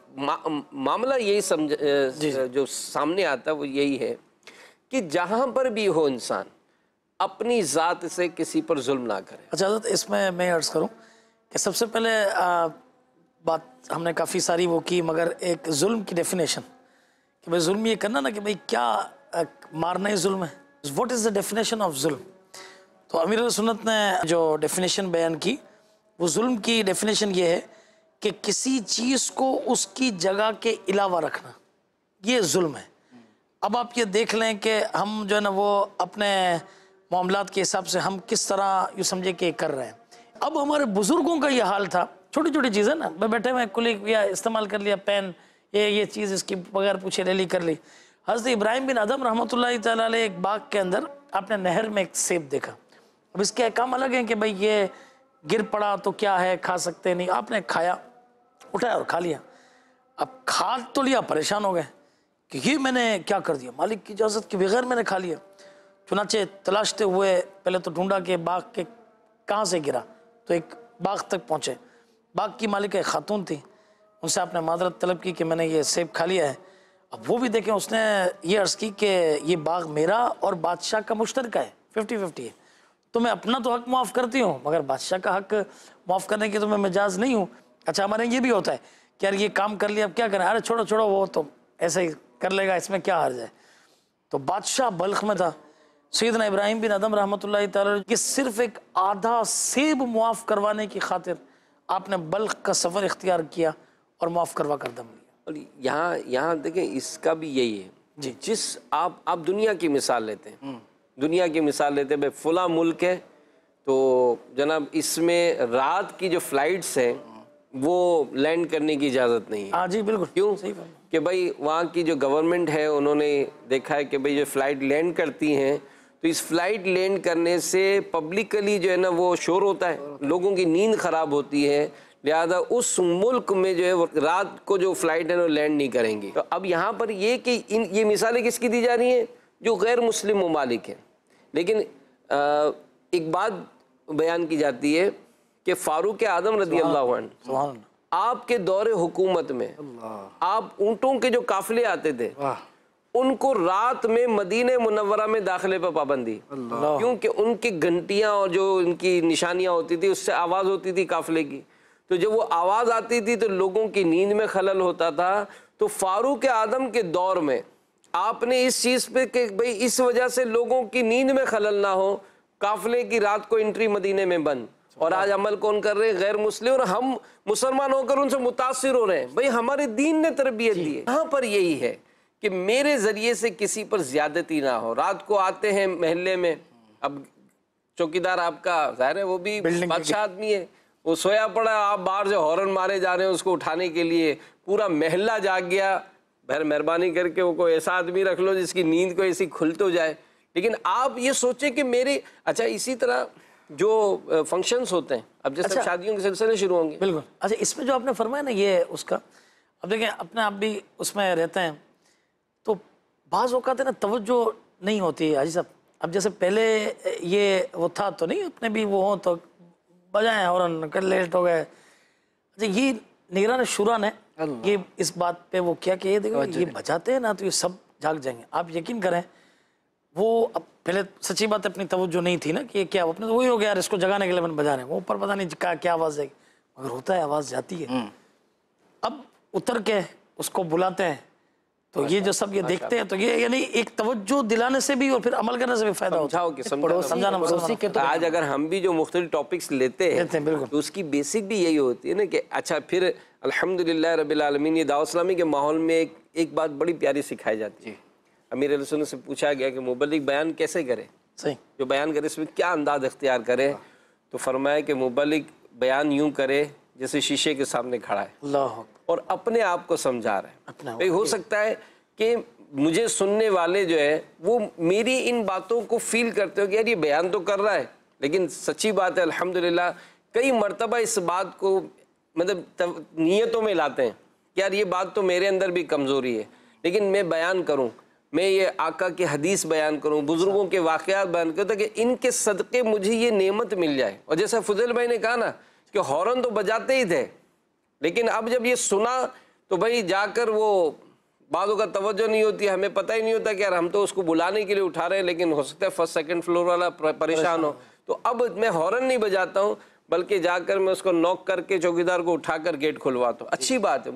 S2: मामला यही जो सामने आता है वो यही है कि जहाँ पर भी हो इंसान, अपनी ज़ात से किसी पर जुल्म ना करे।
S3: अच्छा हज़रत, इसमें मैं अर्ज़ करूं कि सबसे पहले बात हमने काफ़ी सारी वो की, मगर एक जुल्म की डेफिनेशन कि भाई जुल्म ये करना ना कि भाई क्या मारना ही जुल्म है, what is the definition of जुल्म। तो अमीर सुन्नत ने जो डेफिनेशन बयान की, वो जुल्म की डेफिनेशन ये है कि किसी चीज़ को उसकी जगह के अलावा रखना, ये जुल्म है। अब आप ये देख लें कि हम जो है ना वो अपने मामलात के हिसाब से हम किस तरह यूँ समझे कि कर रहे हैं। अब हमारे बुज़ुर्गों का ये हाल था, छोटी छोटी चीज़ें ना, मैं बैठे हुए कुली या इस्तेमाल कर लिया, पेन ये चीज़ इसकी बगैर पूछे ले ली कर ली। हज़रत इब्राहिम बिन अदम रहमतुल्लाहि तआला अलैह एक बाग के अंदर आपने नहर में एक सेब देखा। अब इसके अहकाम अलग हैं कि भाई ये गिर पड़ा तो क्या है, खा सकते नहीं, आपने खाया, उठाया और खा लिया। अब खा तो लिया, परेशान हो गए कि ये मैंने क्या कर दिया, मालिक की इजाज़त के बगैर मैंने खा लिया। चुनाचे तलाशते हुए पहले तो ढूंढा कि बाग के कहाँ से गिरा, तो एक बाग तक पहुँचे। बाग की मालिक एक खातून थी, उनसे आपने मादरत तलब की कि मैंने ये सेब खा लिया है। अब वो भी देखें, उसने ये अर्ज़ की कि ये बाग मेरा और बादशाह का मुश्तरका है, 50-50 है, तो मैं अपना तो हक माफ़ करती हूँ, मगर बादशाह का हक माफ़ करने की तो मैं मिजाज नहीं हूँ। अच्छा, हमारे ये भी होता है कि यार ये काम कर लिया, अब क्या करें, अरे छोड़ो छोड़ो, वो तो ऐसे ही कर लेगा, इसमें क्या हर्ज है। तो बादशाह बल्ख में था, सैयदना इब्राहिम बिन अदम रहमतुल्लाहि तआला कि सिर्फ एक आधा सेब मुआफ़ करवाने की खातिर आपने बल्ख का सफ़र इख्तियार किया और माफ़ करवा कर दम लिया।
S2: और यहाँ देखें, इसका भी यही है जी। जिस आप दुनिया की मिसाल लेते हैं, दुनिया की मिसाल लेते हैं, भाई फला मुल्क है तो जनाब इसमें रात की जो फ़्लाइट्स हैं वो लैंड करने की इजाज़त नहीं है।
S3: हाँ जी बिल्कुल,
S2: क्यों?
S3: सही
S2: कि भाई वहाँ की जो गवर्नमेंट है उन्होंने देखा है कि भाई जो फ़्लाइट लैंड करती हैं तो इस फ्लाइट लैंड करने से पब्लिकली जो है ना वो शोर होता है, लोगों की नींद ख़राब होती है, लिहाजा उस मुल्क में जो है वो रात को जो फ़्लाइट है वो लैंड नहीं करेंगी। तो अब यहाँ पर ये कि ये मिसालें किसकी दी जा रही हैं, जो गैर मुस्लिम ममालिक हैं। लेकिन एक बात बयान की जाती है कि फ़ारूक आज़म रज़ी अल्लाहु अन्हु आपके दौरे हुकूमत में आप ऊँटों के जो काफ़िले आते थे उनको रात में मदीने मुनव्वरा में दाखिले पर पाबंदी, क्योंकि उनकी घंटियां और जो उनकी निशानियां होती थी उससे आवाज़ होती थी काफिले की, तो जब वो आवाज़ आती थी तो लोगों की नींद में खलल होता था। तो फारूक आदम के दौर में आपने इस चीज़ पे कि भाई इस वजह से लोगों की नींद में खलल ना हो, काफिले की रात को एंट्री मदीने में बंद, और आज अमल कौन कर रहे हैं, गैर मुस्लिम, और हम मुसलमान होकर उनसे मुतासिर हो रहे हैं। भाई हमारे दीन ने तरबियत दी है। यहाँ पर यही है कि मेरे ज़रिए से किसी पर ज़्यादती ना हो। रात को आते हैं महल्ले में, अब चौकीदार आपका ज़ाहिर है वो भी बादशाह आदमी है, वो सोया पड़ा, आप बाहर जो हॉर्न मारे जा रहे हैं उसको उठाने के लिए पूरा महल्ला जाग गया। भैर मेहरबानी करके वो कोई ऐसा आदमी रख लो जिसकी नींद को ऐसी खुल तो जाए। लेकिन आप ये सोचें कि मेरे अच्छा इसी तरह जो फंक्शंस होते हैं, अब जैसे शादियों के सिलसिले शुरू होंगे।
S3: बिल्कुल। अच्छा, इसमें जो आपने फरमाया ना ये उसका, अब देखें अपने आप भी उसमें रहते हैं तो बाज़ औक़ात है ना तवज्जो नहीं होती है हाजी साहब। अब जैसे पहले ये वो था तो नहीं, अपने भी वो हो तो बजाएं हॉर्न कर, लेट हो गए। अच्छा, ये निगरान शुरा ने ये इस बात पे वो क्या कि ये देखो ये बजाते हैं ना तो ये सब जाग जाएंगे। आप यकीन करें वो अब पहले सच्ची बात अपनी तवज्जो नहीं थी ना कि ये क्या, अपने तो वही हो गया यार इसको जगाने के लिए मैंने बजा रहे हैं, वो ऊपर पता नहीं क्या आवाज़ है, मगर होता है आवाज़ जाती है। अब उतर के उसको बुलाते हैं तो ये जो सब ये देखते हैं तो ये यानी एक तवज्जो दिलाने से भी और फिर अमल करने से भी फायदा होता है।
S2: समझाना। तो आज अगर हम भी जो मुख्तलिफ टॉपिक्स लेते हैं तो उसकी बेसिक भी यही होती है ना कि अच्छा फिर अल्हम्दुलिल्लाह रब्बिल आलमीन ये दावत इस्लामी के माहौल में एक बात बड़ी प्यारी सिखाई जाती है। अमीर अहले सुन्नत से पूछा गया कि मुबल्लिग बयान कैसे करे,
S3: सही
S2: जो बयान करे इसमें क्या अंदाज इख्तियार करे, तो फरमाया कि मुबल्लिग बयान यूँ करे जैसे शीशे के सामने खड़ा है
S3: अल्लाह
S2: और अपने आप को समझा रहा है। हो सकता है कि मुझे सुनने वाले जो है वो मेरी इन बातों को फील करते हो कि यार ये बयान तो कर रहा है, लेकिन सच्ची बात है अल्हम्दुलिल्लाह कई मर्तबा इस बात को मतलब नीयतों में लाते हैं कि यार ये बात तो मेरे अंदर भी कमज़ोरी है, लेकिन मैं बयान करूँ, मैं ये आका की हदीस बयान करूँ, बुज़ुर्गों के वाक़यात बयान करूँ ताकि इनके सदक़े मुझे ये नेमत मिल जाए। और जैसा फुज़ैल भाई ने कहा ना कि हॉर्न तो बजाते ही थे, लेकिन अब जब ये सुना तो भाई जाकर वो बाज़ों का तवज्जो नहीं होती, हमें पता ही नहीं होता कि यार हम तो उसको बुलाने के लिए उठा रहे हैं, लेकिन हो सकता है फर्स्ट सेकंड फ्लोर वाला परेशान हो। तो अब मैं हॉर्न नहीं बजाता हूँ, बल्कि जाकर मैं उसको नॉक करके चौकीदार को उठाकर गेट खुलवाता हूँ। अच्छी बात है।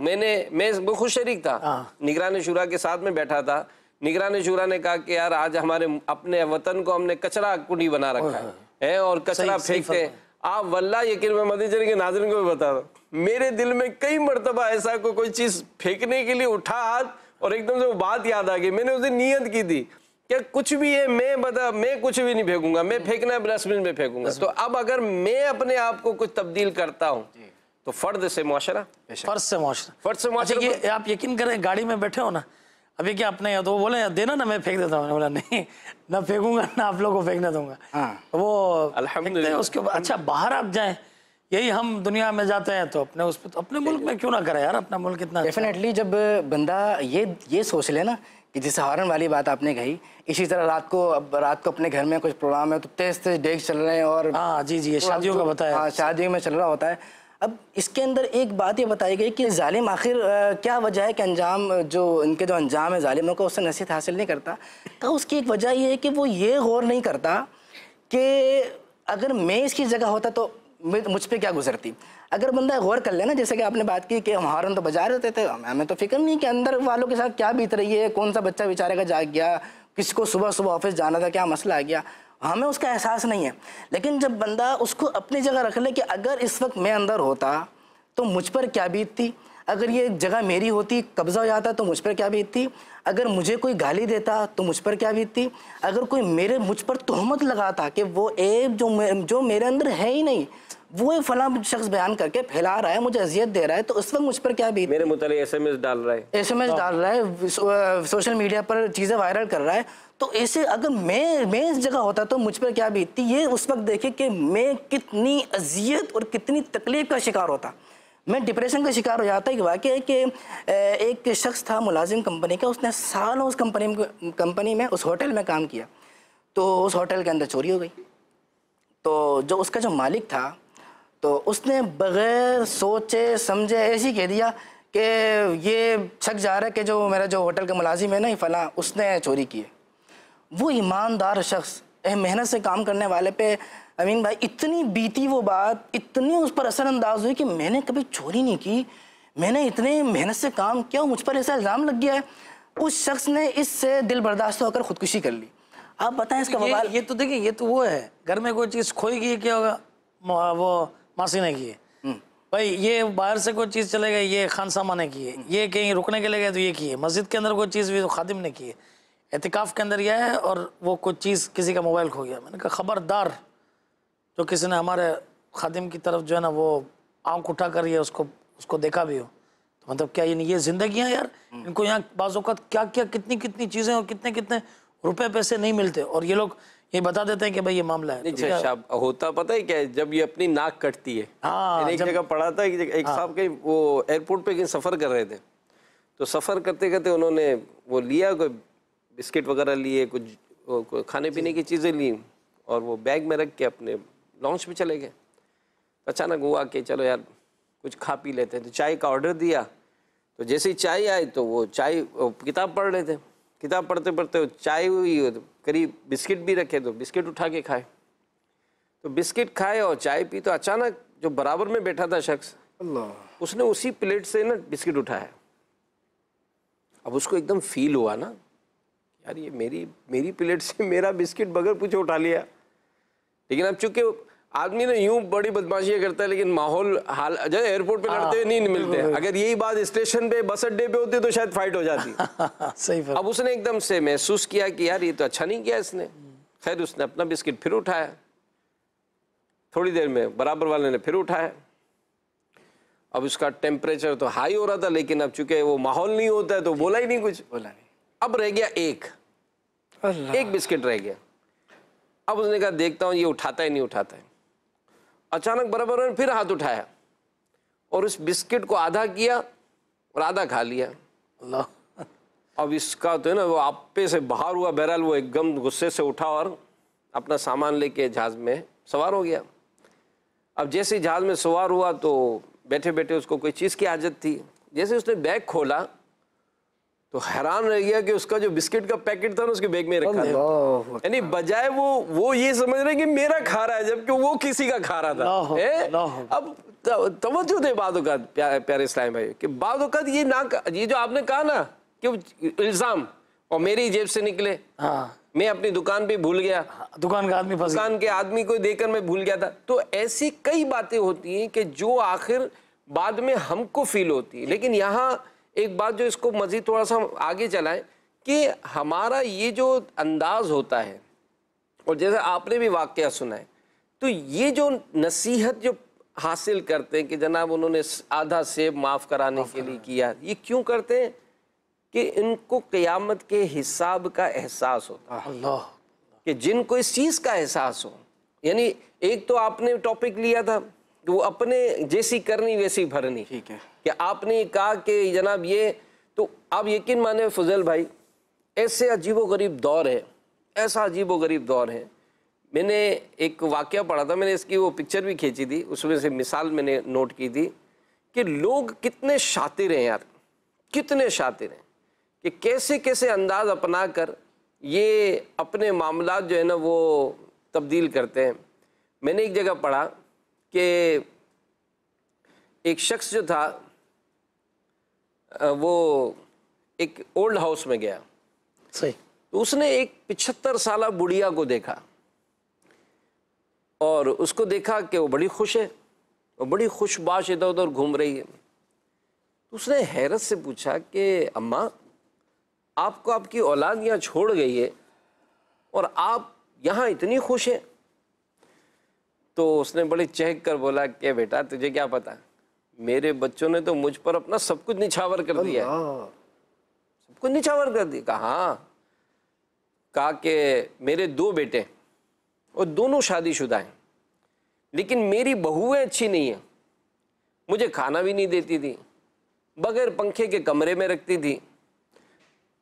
S2: मैं खुद शरीक था, निगरान शुरा के साथ में बैठा था। निगरान शुरा ने कहा कि यार आज हमारे अपने वतन को हमने कचरा कुंडी बना रखा है और कचरा फेंकते। आप वल्लाह यकीन में मदीजर के नाज़रीन को भी बता दो, मेरे दिल में कई मरतबा ऐसा कोई चीज़ फेंकने के लिए उठा हाथ और एकदम से वो बात याद आ गई। मैंने उस दिन नीयत की थी कि कुछ भी है, मैं कुछ भी नहीं फेंकूंगा, मैं फेंकना है डस्टबिन में फेंकूंगा। तो अब अगर मैं अपने आप को कुछ तब्दील करता हूँ तो फ़र्द से मुआशरा,
S3: फर्ज से मुआशरा।
S2: अच्छा,
S3: ये आप यकीन करें, गाड़ी में बैठे हो ना, अभी क्या अपने तो वो बोले देना ना, मैं फेंक देता हूँ। बोला नहीं, ना फेंकूंगा ना आप लोगों को फेंकने दूंगा। वो अल्हम्दुलिल्लाह। उसके बाद अच्छा बाहर आप जाएं, यही हम दुनिया में जाते हैं तो अपने उस अपने मुल्क में क्यों ना करें यार, अपना मुल्क कितना
S4: डेफिनेटली। जब बंदा ये सोच ले ना कि जैसे हॉर्न वाली बात आपने कही, इसी तरह रात को अपने घर में कुछ प्रोग्राम है तो तेज डेग चल रहे हैं और
S3: हाँ जी ये शादियों का बताया।
S4: हाँ, शादियों में चल रहा होता है। अब इसके अंदर एक बात ये बताई गई कि जालिम आखिर क्या वजह है कि इनके जो अंजाम है जालिमों का, उससे नसीहत हासिल नहीं करता। तो उसकी एक वजह ये है कि वो ये गौर नहीं करता कि अगर मैं इसकी जगह होता तो मुझ पे क्या गुजरती। अगर बंदा गौर कर लेना, जैसे कि आपने बात की कि हम हॉर्न तो बजा रहे थे, हमें तो फिक्र नहीं कि अंदर वालों के साथ क्या बीत रही है, कौन सा बच्चा बेचारे का जाग गया, किसको सुबह सुबह ऑफिस जाना था, क्या मसला आ गया, हमें उसका एहसास नहीं है। लेकिन जब बंदा उसको अपनी जगह रख ले कि अगर इस वक्त मैं अंदर होता तो मुझ पर क्या बीतती, अगर ये जगह मेरी होती, कब्ज़ा हो जाता तो मुझ पर क्या बीतती, अगर मुझे कोई गाली देता तो मुझ पर क्या बीतती, अगर कोई मुझ पर तोहमत लगाता कि वो ऐब जो मेरे अंदर है ही नहीं, वो एक फला शख्स बयान करके फैला रहा है, मुझे अजियत दे रहा है, तो उस वक्त मुझ पर क्या बीत,
S2: मेरे मुतालिक एसएमएस डाल रहा है,
S4: सोशल मीडिया पर चीज़ें वायरल कर रहा है। तो ऐसे अगर मैं इस जगह होता तो मुझ पर क्या बीतती, ये उस वक्त देखे कि मैं कितनी अजियत और कितनी तकलीफ का शिकार होता। मैं डिप्रेशन का शिकार हो जाता। एक वाक़या है कि एक शख्स था मुलाजिम कंपनी का, उसने सालों उस कंपनी में उस होटल में काम किया। तो उस होटल के अंदर चोरी हो गई। तो जो उसका जो मालिक था तो उसने बग़ैर सोचे समझे ऐसे ही कह दिया कि ये शक जा रहा है कि जो मेरा जो होटल का मुलाजिम है ना फला, उसने चोरी की है। वो ईमानदार शख्स, मेहनत से काम करने वाले पे अमीन भाई इतनी बीती वो बात, इतनी उस पर असरअंदाज हुई कि मैंने कभी चोरी नहीं की, मैंने इतने मेहनत से काम किया, मुझ पर ऐसा इल्ज़ाम लग गया है। उस शख्स ने इससे दिल बर्दाश्त होकर ख़ुदकुशी कर ली। आप बताएं इसका बवाल।
S3: ये तो देखिए, ये तो वो है, घर में कोई चीज़ खोई गई, क्या होगा, वो मासी ने की है भाई, ये बाहर से कोई चीज़ चले गई, ये खान सामा ने की है, ये कहीं रुकने के लिए गए तो ये की है, मस्जिद के अंदर कोई चीज़ भी तो खादिम ने की है, एतिकाफ़ के अंदर यह है, और वो कोई चीज़ किसी का मोबाइल खो गया। मैंने कहा खबरदार, जो किसी ने हमारे खादिम की तरफ जो है ना वो आँख उठा कर ये उसको देखा भी हो, तो मतलब क्या ये ज़िंदगियाँ यार, इनको यहाँ बाज़ औक़ात क्या क्या कितनी कितनी चीज़ें और कितने कितने रुपए पैसे नहीं मिलते, और ये लोग ये बता देते हैं कि भाई ये मामला है।
S2: तो होता पता है क्या है, जब ये अपनी नाक कटती है।
S3: हाँ,
S2: एक जगह पढ़ा था, एक साहब के वो एयरपोर्ट पे कहीं सफ़र कर रहे थे, तो सफ़र करते करते उन्होंने वो लिया, कोई बिस्किट वगैरह लिए, कुछ खाने पीने की चीज़ें ली, और वो बैग में रख के अपने लॉन्च में चले गए। अचानक हुआ कि चलो यार कुछ खा पी लेते हैं, तो चाय का ऑर्डर दिया। तो जैसे ही चाय आई तो वो चाय किताब पढ़ रहे थे, किताब पढ़ते पढ़ते चाय हुई, करीब बिस्किट भी रखे तो बिस्किट उठा के खाए। तो बिस्किट खाए और चाय पी, तो अचानक जो बराबर में बैठा था शख्स, अल्लाह, उसने उसी प्लेट से ना बिस्किट उठाया। अब उसको एकदम फील हुआ ना, यार ये मेरी प्लेट से मेरा बिस्किट बगैर पूछे उठा लिया। लेकिन अब चूंकि आदमी ने यूं बड़ी बदमाशियां करता है, लेकिन माहौल हाल जैसे एयरपोर्ट पे लड़ते हुए नहीं मिलते। अगर यही बात स्टेशन पे बस अड्डे पे होती तो शायद फाइट हो जाती।
S3: सही।
S2: अब उसने एकदम से महसूस किया कि यार ये तो अच्छा नहीं किया इसने। खैर उसने अपना बिस्किट फिर उठाया, थोड़ी देर में बराबर वाले ने फिर उठाया। अब उसका टेम्परेचर तो हाई हो रहा था, लेकिन अब चूंकि वो माहौल नहीं होता है तो बोला ही नहीं कुछ। अब रह गया एक बिस्किट रह गया। अब उसने कहा देखता हूँ ये उठाता है नहीं उठाता है। अचानक बराबर ने फिर हाथ उठाया और उस बिस्किट को आधा किया और आधा खा लिया।
S3: अल्लाह।
S2: अब इसका तो है ना वो आपे से बाहर हुआ। बहरहाल वो एकदम गुस्से से उठा और अपना सामान लेके जहाज़ में सवार हो गया। अब जैसे ही जहाज़ में सवार हुआ तो बैठे बैठे उसको कोई चीज़ की हाजत थी। जैसे उसने बैग खोला तो हैरान रह गया कि उसका जो बिस्किट का पैकेट था ना उसके बैग में रखा था। यानी बजाय वो ये समझ रहे कि मेरा खा रहा है, जबकि वो किसी का खा रहा था। अब तवज्जो दे बाद औक़ात प्यारे इस्लाम भाई कि बाद औक़ात ये जो आपने कहा ना कि इल्ज़ाम और मेरी जेब से निकले, मैं अपनी दुकान पे भूल गया,
S3: दुकान का आदमी फंस गया,
S2: दुकान के आदमी को देकर मैं भूल गया था। तो ऐसी कई बातें होती हैं कि जो आखिर बाद में हमको फील होती है। लेकिन यहाँ एक बात जो इसको मज़ीद थोड़ा सा आगे चलाएं कि हमारा ये जो अंदाज होता है, और जैसे आपने भी वाक़या सुना है, तो ये जो नसीहत जो हासिल करते हैं कि जनाब उन्होंने आधा सेब माफ़ कराने के लिए किया, ये क्यों करते हैं कि इनको क़यामत के हिसाब का एहसास होता है।
S3: अल्लाह,
S2: कि जिनको इस चीज़ का एहसास हो। यानी एक तो आपने टॉपिक लिया था कि वो अपने जैसी करनी वैसी भरनी,
S4: ठीक है,
S2: कि आपने कहा कि जनाब ये, तो आप यकीन माने फजल भाई, ऐसे अजीबोगरीब दौर है, ऐसा अजीबोगरीब दौर है। मैंने एक वाक़या पढ़ा था, मैंने इसकी वो पिक्चर भी खींची थी, उसमें से मिसाल मैंने नोट की थी कि लोग कितने शातिर हैं यार, कितने शातिर हैं कि कैसे कैसे अंदाज अपना कर ये अपने मामलात जो है ना वो तब्दील करते हैं। मैंने एक जगह पढ़ा कि एक शख्स जो था वो एक ओल्ड हाउस में गया,
S3: सही,
S2: तो उसने एक 75 साला बुढ़िया को देखा और उसको देखा कि वो बड़ी खुश है और बड़ी खुशबाश इधर उधर घूम रही है। तो उसने हैरत से पूछा कि अम्मा, आपको आपकी औलाद यहाँ छोड़ गई है और आप यहाँ इतनी खुश हैं? तो उसने बड़ी चहक कर बोला कि बेटा तुझे क्या पता, मेरे बच्चों ने तो मुझ पर अपना सब कुछ निछावर कर दिया, सब कुछ निछावर कर दिया। कहा कि मेरे 2 बेटे और दोनों शादीशुदा हैं, लेकिन मेरी बहुएं अच्छी नहीं हैं, मुझे खाना भी नहीं देती थी, बगैर पंखे के कमरे में रखती थी।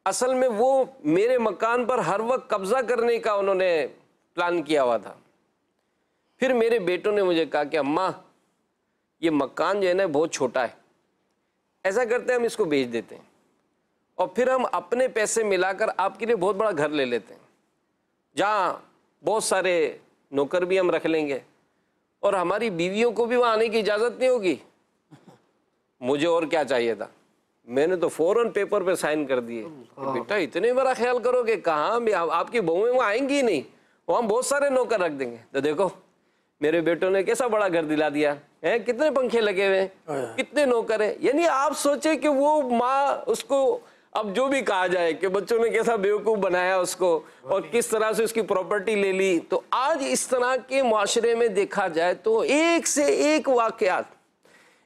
S2: असल में वो मेरे मकान पर हर वक्त कब्ज़ा करने का उन्होंने प्लान किया हुआ था। फिर मेरे बेटों ने मुझे कहा कि अम्मा ये मकान जो है ना बहुत छोटा है, ऐसा करते हैं हम इसको बेच देते हैं और फिर हम अपने पैसे मिलाकर आपके लिए बहुत बड़ा घर ले लेते हैं, जहाँ बहुत सारे नौकर भी हम रख लेंगे और हमारी बीवियों को भी वहाँ आने की इजाज़त नहीं होगी। मुझे और क्या चाहिए था, मैंने तो फ़ौरन पेपर पे साइन कर दिए। बेटा इतने बड़ा ख्याल करोगे, कहाँ भी आपकी बहुएं वहाँ आएंगी ही नहीं, वो हम बहुत सारे नौकर रख देंगे। तो देखो मेरे बेटों ने कैसा बड़ा घर दिला दिया है, कितने पंखे लगे हुए हैं, कितने नौकर हैं। यानी आप सोचे कि वो माँ उसको अब जो भी कहा जाए कि बच्चों ने कैसा बेवकूफ़ बनाया उसको और किस तरह से उसकी प्रॉपर्टी ले ली। तो आज इस तरह के माशरे में देखा जाए तो एक से एक वाक़यात,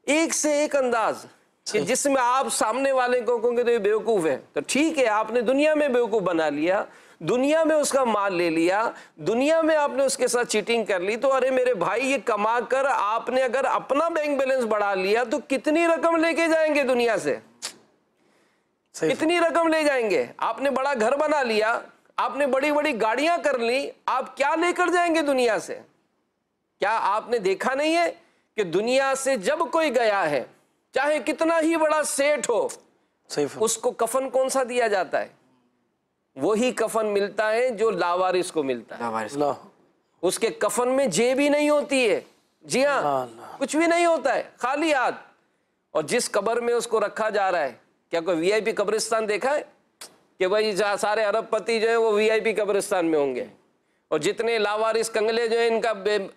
S2: एक से एक अंदाज कि जिसमें आप सामने वाले को कहोगे तो ये बेवकूफ़ है, तो ठीक है आपने दुनिया में बेवकूफ़ बना लिया, दुनिया में उसका माल ले लिया, दुनिया में आपने उसके साथ चीटिंग कर ली, तो अरे मेरे भाई ये कमा कर आपने अगर अपना बैंक बैलेंस बढ़ा लिया तो कितनी रकम लेके जाएंगे दुनिया से, कितनी रकम ले जाएंगे। आपने बड़ा घर बना लिया, आपने बड़ी बड़ी गाड़ियां कर ली, आप क्या लेकर जाएंगे दुनिया से? क्या आपने देखा नहीं है कि दुनिया से जब कोई गया है, चाहे कितना ही बड़ा सेठ हो, उसको कफन कौन सा दिया जाता है? वही कफन मिलता है जो लावारिस को मिलता है। उसके कफन में जेब ही नहीं होती है, जी हाँ, कुछ भी नहीं होता है, खाली हाथ। और जिस कब्र में उसको रखा जा रहा है, क्या कोई वीआईपी कब्रिस्तान देखा है कि भाई सारे अरबपति जो है वो वीआईपी कब्रिस्तान में होंगे और जितने लावारिस कंगले जो है इनका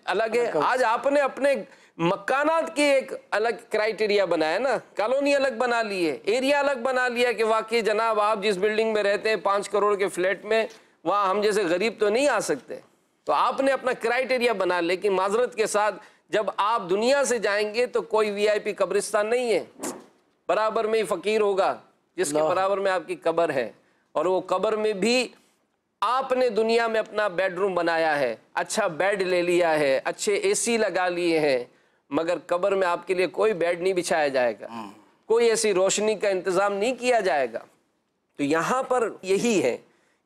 S2: अलग है। आज आपने अपने मकानात की एक अलग क्राइटेरिया बनाया ना, कॉलोनी अलग बना ली है, एरिया अलग बना लिया कि वाकई जनाब आप जिस बिल्डिंग में रहते हैं 5 करोड़ के फ्लैट में, वहाँ हम जैसे गरीब तो नहीं आ सकते। तो आपने अपना क्राइटेरिया बना, लेकिन माजरत के साथ जब आप दुनिया से जाएंगे तो कोई वीआईपी कब्रिस्तान नहीं है, बराबर में ही फ़कीर होगा जिसके बराबर में आपकी कब्र है। और वो कब्र में भी आपने दुनिया में अपना बेडरूम बनाया है, अच्छा बेड ले लिया है, अच्छे एसी लगा लिए हैं, मगर कब्र में आपके लिए कोई बेड नहीं बिछाया जाएगा, कोई ऐसी रोशनी का इंतज़ाम नहीं किया जाएगा। तो यहाँ पर यही है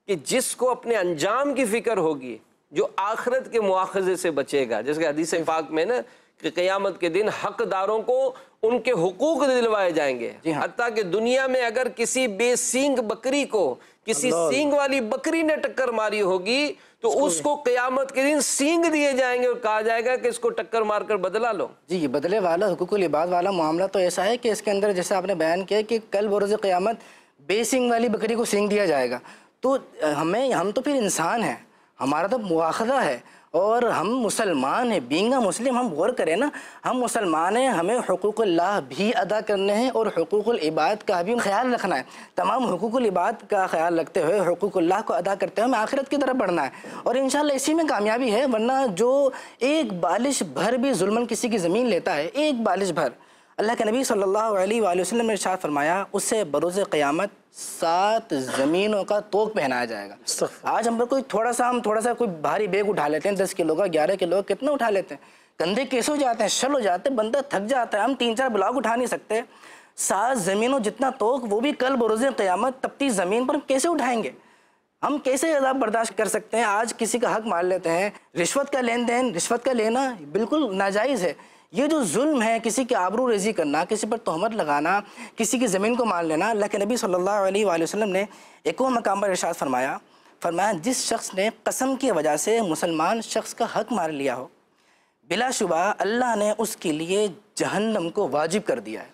S2: कि जिसको अपने अंजाम की फ़िक्र होगी, जो आखिरत के मुआखज़े से बचेगा, जैसे हदीस पाक में ना कि क़यामत के दिन हकदारों को उनके हुकूक दिलवाए जाएंगे। हत्ता कि दुनिया में अगर किसी बेसींग बकरी को किसी सींग वाली बकरी ने टक्कर मारी होगी तो उसको क़यामत के दिन सींग दिए जाएंगे और कहा जाएगा कि इसको टक्कर मारकर बदला लो।
S4: जी, ये बदले वाला हुकूकुल इबाद वाला मामला तो ऐसा है कि इसके अंदर जैसे आपने बयान किया कि कल बरोज़ क़यामत बेसींग वाली बकरी को सींग दिया जाएगा। तो हम तो फिर इंसान हैं, हमारा तो मुआखज़ा है और हम मुसलमान हैं। बींगा मुस्लिम हम गौर करें ना, हम मुसलमान हैं, हमें हुकूकुल्लाह भी अदा करने हैं और हुकूकुल इबाद का भी ख्याल रखना है। तमाम हुकूकुल इबाद का ख्याल रखते हुए हुकूकुल्लाह को अदा करते हुए हमें आखिरत की तरफ बढ़ना है और इंशाअल्लाह इसी में कामयाबी है। वरना जो एक बालिश भर भी जुल्मन किसी की ज़मीन लेता है, एक बालिश भर, अल्लाह के नबी सल्लल्लाहु अलैहि वसल्लम ने इरशाद फरमाया उससे बरोज़ क़यामत 7 ज़मीनों का तोक पहनाया जाएगा। आज हम पर हम थोड़ा सा कोई भारी बैग उठा लेते हैं, 10 किलो का, 11 किलो का, कितना उठा लेते हैं, कंधे कैसे हो जाते हैं, शल हो जाते हैं, बंदा थक जाता है, हम 3-4 ब्लॉक उठा नहीं सकते। 7 ज़मीनों जितना तोक, वो भी कल बरोज़ क़यामत तपती ज़मीन पर कैसे उठाएंगे? हम कैसे अज़ाब बर्दाश्त कर सकते हैं? आज किसी का हक मार लेते हैं, रिश्वत का लेन देन, रिश्वत का लेना बिल्कुल नाजायज़ है। ये जो जुल्म है, किसी की आबरू रेज़ी करना, किसी पर तोहमत लगाना, किसी की ज़मीन को मार लेना, अल्लाह के नबी सल्लल्लाहु अलैहि वसल्लम ने एक और मकाम पर इरशाद फरमाया जिस शख्स ने कसम की वजह से मुसलमान शख्स का हक मार लिया हो, बिलाशुबा अल्लाह ने उसके लिए जहन्नम को वाजिब कर दिया है।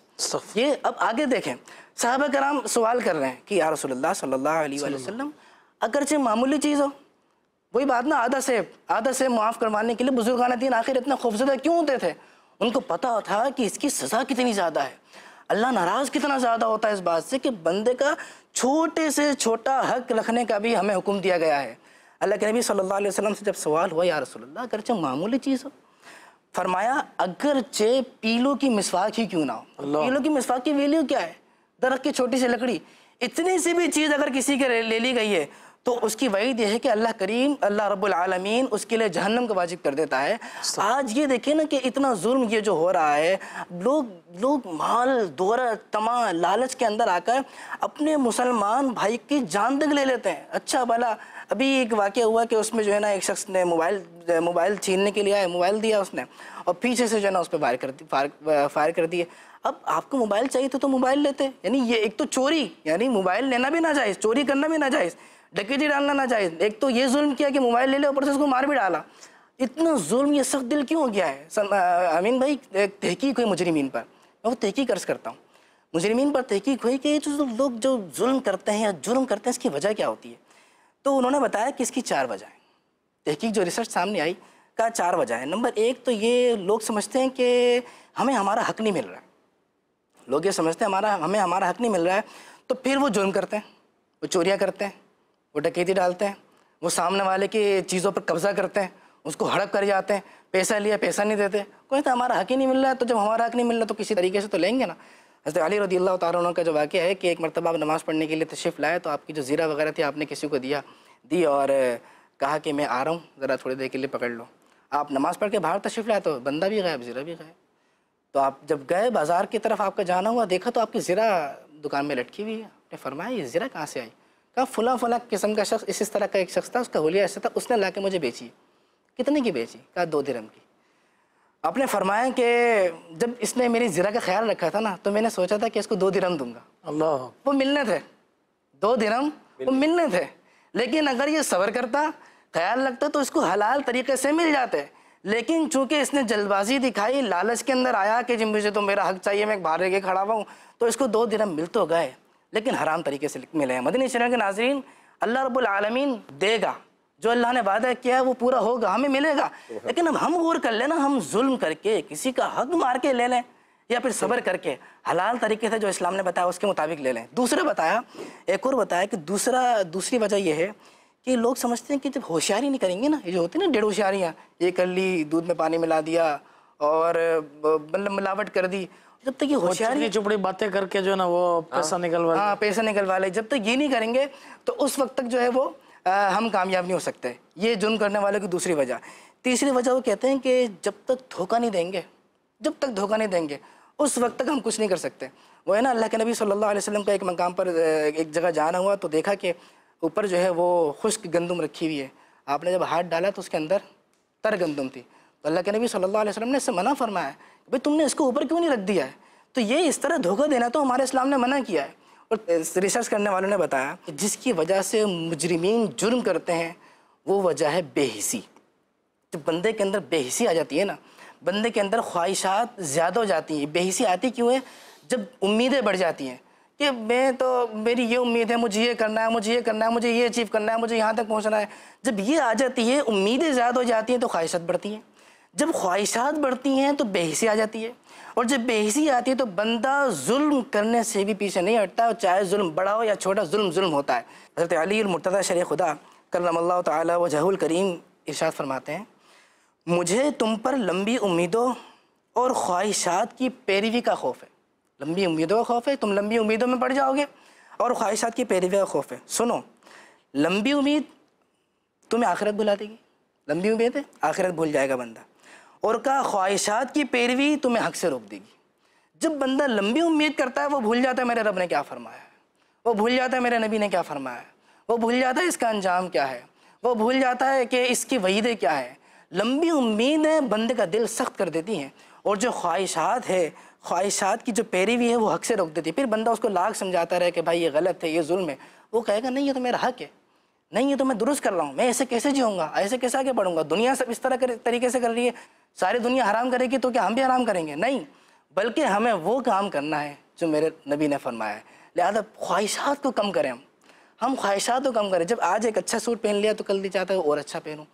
S4: ये अब आगे देखें, सहाबा कराम सवाल कर रहे हैं कि या रसूलल्लाह सल्लल्लाहु अलैहि वसल्लम, अगरचे मामूली चीज़ हो, वही बात ना, आधा से माफ़ करवाने के लिए बुजुर्गान दीन आखिर इतना खौफज़दा क्यों होते थे? उनको पता था कि इसकी सज़ा कितनी ज़्यादा है, अल्लाह नाराज़ कितना ज़्यादा होता है इस बात से कि बंदे का छोटे से छोटा हक रखने का भी हमें हुक्म दिया गया है। अल्लाह के नबी सल्लल्लाहु अलैहि वसल्लम से जब सवाल हुआ या रसूलल्लाह अगरचे मामूली चीज़ हो, फरमाया अगरचे पीलों की मिसवाक ही क्यों ना हो। पीलों की मिसवाक की वैल्यू क्या है? दरख्त की छोटी सी लकड़ी, इतनी सी भी चीज़ अगर किसी के ले ली गई है तो उसकी वईद यह है कि अल्लाह करीम, अल्लाह रब्बुल आलमीन उसके लिए जहन्नम को वाजिब कर देता है। आज ये देखिए ना कि इतना जुल्म ये जो हो रहा है, लोग माल, दौलत, तमा, लालच के अंदर आकर अपने मुसलमान भाई की जान तक ले लेते हैं। अच्छा भला अभी एक वाक़या हुआ कि उसमें जो है ना एक शख्स ने मोबाइल छीनने के लिए आया, मोबाइल दिया उसने और पीछे से जो है ना उस पर फायर कर दिए। अब आपको मोबाइल चाहिए तो मोबाइल लेते, यानी ये एक तो चोरी, यानी मोबाइल लेना भी ना जायज़, चोरी करना भी ना जायज़, डकैती डालना ना जायज़। एक तो ये जुल्म किया कि मोबाइल ले ले, ऊपर से उसको मार भी डाला। इतना जुल्म, ये सख्त दिल क्यों हो गया है? अमीन भाई, एक तहकीक हुई मुजरिमीन पर, मैं वो तहकीक अर्ज़ करता हूँ। मुजरिमीन पर तहकीक हुई कि जो लोग जो जुल्म करते हैं या जुर्म करते हैं, इसकी वजह क्या होती है? तो उन्होंने बताया कि इसकी 4 वजह हैं। तहकीक जो रिसर्च सामने आई, का 4 वजह है। नंबर 1 तो ये लोग समझते हैं कि हमें हमारा हक नहीं मिल रहा है। लोग ये समझते हैं हमें हमारा हक नहीं मिल रहा है, तो फिर वो जुर्म करते हैं, वो चोरियाँ करते हैं, वो डकैती डालते हैं, वो सामने वाले की चीज़ों पर कब्ज़ा करते हैं, उसको हड़प कर जाते हैं, पैसा लिया पैसा नहीं देते। कोई तो हमारा हक ही नहीं मिल रहा है, तो जब हमारा हक नहीं मिल रहा तो किसी तरीके से तो लेंगे ना। हज़रत अली रज़ियल्लाहु तआला अन्हु का जो वाक़या है कि एक मरतबा आप नमाज़ पढ़ने के लिए तशरीफ़ लाए तो आपकी जो ज़ीरा वगैरह थी आपने किसी को दी और कहा कि मैं आ रहा हूँ, ज़रा थोड़ी देर के लिए पकड़ लो। आप नमाज़ पढ़ के बाहर तशरीफ़ लाए तो बंदा भी गायब, ज़ीरा भी गायब। तो आप जब गए बाज़ार की तरफ, आपका जाना हुआ, देखा तो आपकी ज़ीरा दुकान में लटकी हुई है। आपने फरमाया ये ज़ीरा कहाँ से आई? कहा फला किस्म का शख्स, इस तरह का एक शख्स था, उसका हुलिया ऐसा था, उसने ला के मुझे बेची। कितने की बेची? कहा 2 दिरहम की। आपने फरमाया कि जब इसने मेरी ज़ीरा का ख्याल रखा था ना, तो मैंने सोचा था कि इसको 2 दिरहम दूंगा। अल्लाह, वो मिलने थे, 2 दिरहम वो मिलने थे। लेकिन अगर ये सब्र करता, ख्याल रखता तो इसको हलाल तरीके से मिल जाते। लेकिन चूंकि इसने जल्दबाजी दिखाई, लालच के अंदर आया कि जी मुझे तो मेरा हक चाहिए, मैं बाहर रह के खड़ा हुआ हूँ, तो इसको 2 दिरहम मिल तो गए लेकिन हराम तरीके से मिले हैं। मदनी चैनल के नाज़रीन, अल्लाह रब्बुल आलमीन देगा, जो अल्लाह ने वादा किया है वो पूरा होगा, हमें मिलेगा। लेकिन अब हम गौर कर लेना, हम जुल्म करके किसी का हक मार के ले लें या फिर सब्र करके हलाल तरीके से जो इस्लाम ने बताया उसके मुताबिक ले लें। एक और बताया कि दूसरी वजह यह है कि लोग समझते हैं कि जब होशियारी नहीं करेंगे ना, ये जो होती है ना 1.5 होशियारियाँ, ये कर ली, दूध में पानी मिला दिया और मतलब मिलावट कर दी, जब तक ये होशियारी
S3: चुपड़ी बातें करके जो है ना वो पैसा
S4: निकलवा ले, जब तक ये नहीं करेंगे तो उस वक्त तक जो है वो हम कामयाब नहीं हो सकते। ये जुर्म करने वालों की दूसरी वजह। तीसरी वजह वो कहते हैं कि जब तक धोखा नहीं देंगे उस वक्त तक हम कुछ नहीं कर सकते। वो है ना, अल्लाह के नबी सल्लल्लाहु अलैहि वसल्लम का एक मकाम पर एक जगह जाना हुआ तो देखा कि ऊपर जो है वो खुश्क गंदम रखी हुई है। आपने जब हाथ डाला तो उसके अंदर तर गंदम थी। तो अल्लाह के नबी सल्लल्लाहु अलैहि वसल्लम ने इससे मना फरमाया, भाई तुमने इसको ऊपर क्यों नहीं रख दिया है? तो ये इस तरह धोखा देना तो हमारे इस्लाम ने मना किया है। और रिसर्च करने वालों ने बताया कि जिसकी वजह से मुजरिमीन जुर्म करते हैं वो वजह है बेहिसी। जब बंदे के अंदर बेहिसी आ जाती है ना, बंदे के अंदर ख्वाहिशात ज़्यादा हो जाती हैं। बेहिसी आती क्यों है? जब उम्मीदें बढ़ जाती हैं कि मैं तो मेरी ये उम्मीद है, मुझे ये करना है, मुझे ये करना है, मुझे ये अचीव करना है, मुझे यहाँ तक पहुँचना है। जब ये आ जाती है, उम्मीदें ज़्यादा हो जाती हैं तो ख्वाहिशात बढ़ती हैं। जब ख्वाहिशात बढ़ती हैं तो बेहिसी आ जाती है, और जब बेहिसी आती है तो बंदा जुल्म करने से भी पीछे नहीं हटता, और चाहे जुल्म बड़ा हो या छोटा, जुल्म जुल्म होता है। हज़रत अली मुर्तज़ा शरीफ खुदा करमल्लाहु तआला वजहुल करीम इरशाद फरमाते हैं, मुझे तुम पर लंबी उम्मीदों और ख्वाहिशात की पैरवी का खौफ है। लंबी उम्मीदों का खौफ है, तुम लंबी उम्मीदों में पड़ जाओगे, और ख्वाहिशात की पैरवी का खौफ है। सुनो, लंबी उम्मीद तुम्हें आखिरत भुला देगी। लंबी उम्मीद है, आखिरत भूल जाएगा बंदा। और का ख्वाहिशात की पैरवी तुम्हें हक से रोक देगी। जब बंदा लंबी उम्मीद करता है वो भूल जाता है मेरे रब ने क्या फरमाया है, वो भूल जाता है मेरे नबी ने क्या फरमाया है, वो भूल जाता है इसका अंजाम क्या है, वो भूल जाता है कि इसकी वईदें क्या है। लंबी उम्मीदें बंदे का दिल सख्त कर देती हैं, और जो ख्वाहिशात है, ख्वाहिशात की जो पैरवी है वो हक से रोक देती है। फिर बंदा उसको लाख समझाता रहे कि भाई ये गलत है, ये जुल्म है, वो कहेगा नहीं ये तो मेरा हक है, नहीं ये तो मैं दुरुस्त कर रहा हूँ, मैं ऐसे कैसे जीऊँगा, ऐसे कैसे आगे बढ़ूँगा। दुनिया सब इस तरह तरीके से कर रही है, सारी दुनिया हराम करेगी तो क्या हम भी हराम करेंगे? नहीं, बल्कि हमें वो काम करना है जो मेरे नबी ने फरमाया है। लिहाजा ख्वाहिशात को कम करें, हम ख्वाहिशात को कम करें। जब आज एक अच्छा सूट पहन लिया तो कल नहीं चाहता है और अच्छा पहनूँ।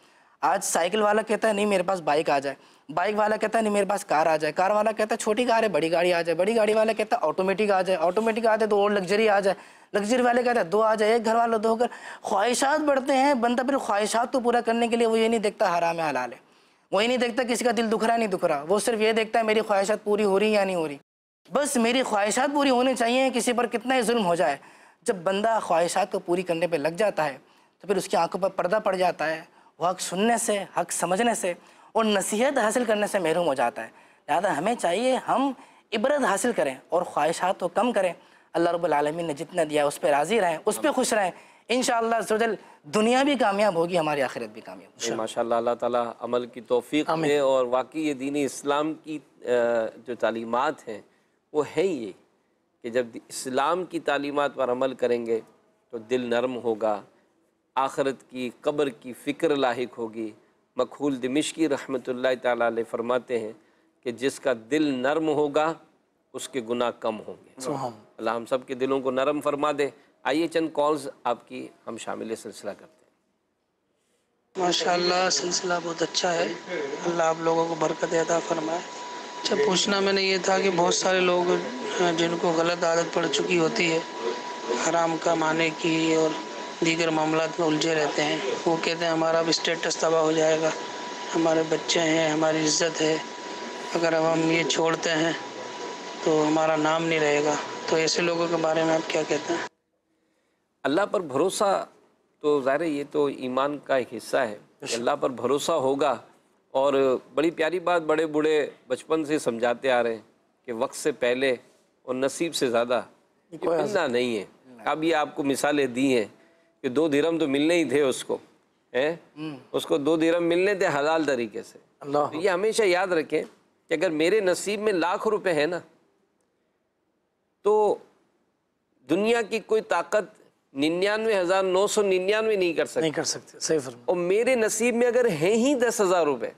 S4: आज साइकिल वाला कहता है नहीं मेरे पास बाइक आ जाए, बाइक वाला कहता है नहीं मेरे पास कार आ जाए, कार वाला कहता है छोटी कार है बड़ी गाड़ी आ जाए, बड़ी गाड़ी वाला कहता है ऑटोमेटिक आ जाए, ऑटोमेटिक आ जाए तो और लग्जरी आ जाए, लग्जरी वाले कहते हैं दो आ जाए, एक घर वाला दो घर। ख्वाहिशात बढ़ते हैं, बंदा फिर ख्वाहिशात को पूरा करने के लिए वो ये नहीं देखता हराम है हलाल है, वो ये नहीं देखता किसी का दिल दुख रहा नहीं दुख रहा, वो सिर्फ ये देखता है मेरी ख्वाहिशात पूरी हो रही या नहीं हो रही। बस मेरी ख्वाहिशात पूरी होनी चाहिए, किसी पर कितना ही जुल्म हो जाए। जब बंदा ख्वाहिशात को पूरी करने पर लग जाता है तो फिर उसकी आंखों पर पर्दा पड़ जाता है, वो हक सुनने से, हक समझने से और नसीहत हासिल करने से महरूम हो जाता है। लिहाजा हमें चाहिए हम इबरत हासिल करें और ख्वाहिशात को कम करें। अल्लाह रब्बुल आलमीन ने जितना दिया उस पर राज़ी रहें, उस पर खुश रहें। इंशाअल्लाह अज़्ज़वजल दुनिया भी कामयाब होगी, हमारी आखिरत भी कामयाब होगी।
S2: माशाअल्लाह, अल्लाह ताला अमल की तौफीक दे। और वाकई ये दीन इस्लाम की जो तालीमात हैं वो है ये कि जब इस्लाम की तालीमात पर अमल करेंगे तो दिल नरम होगा, आखिरत की कब्र की फ़िक्र लाहिक होगी। मखूल दिमिश्की रहमतुल्लाह ताला अलैह फरमाते हैं कि जिसका दिल नरम होगा उसके गुनाह कम होंगे। अल्लाह हम सब के दिलों को नरम फरमा दे। आइए चंद कॉल्स आपकी हम शामिल सिलसिला करते हैं।
S5: माशाअल्लाह सिलसिला बहुत अच्छा है, अल्लाह आप लोगों को बरकत अता फरमाए। अच्छा, पूछना मैंने ये था कि बहुत सारे लोग जिनको गलत आदत पड़ चुकी होती है हराम कमाने की और दीगर मामलात में उलझे रहते हैं, वो कहते हैं हमारा भी स्टेटस तबाह हो जाएगा, हमारे बच्चे हैं, हमारी इज्जत है, अगर हम ये छोड़ते हैं तो हमारा नाम नहीं रहेगा। तो ऐसे लोगों के बारे में आप क्या कहते हैं?
S2: अल्लाह पर भरोसा तो ज़ाहिर है ये तो ईमान का एक हिस्सा है, अल्लाह पर भरोसा होगा। और बड़ी प्यारी बात बड़े बूढ़े बचपन से समझाते आ रहे हैं कि वक्त से पहले और नसीब से ज़्यादा मिलना नहीं है। अब ये आपको मिसालें दी हैं कि 2 दिरहम तो मिलने ही थे उसको, हैं उसको 2 दिरहम मिलने थे हलाल तरीके से। तो ये हमेशा याद रखें कि अगर मेरे नसीब में लाख रुपए है ना तो दुनिया की कोई ताकत 99,999 नहीं कर सकती।
S3: सही फरमा।
S2: और मेरे नसीब में अगर है ही 10,000 रुपये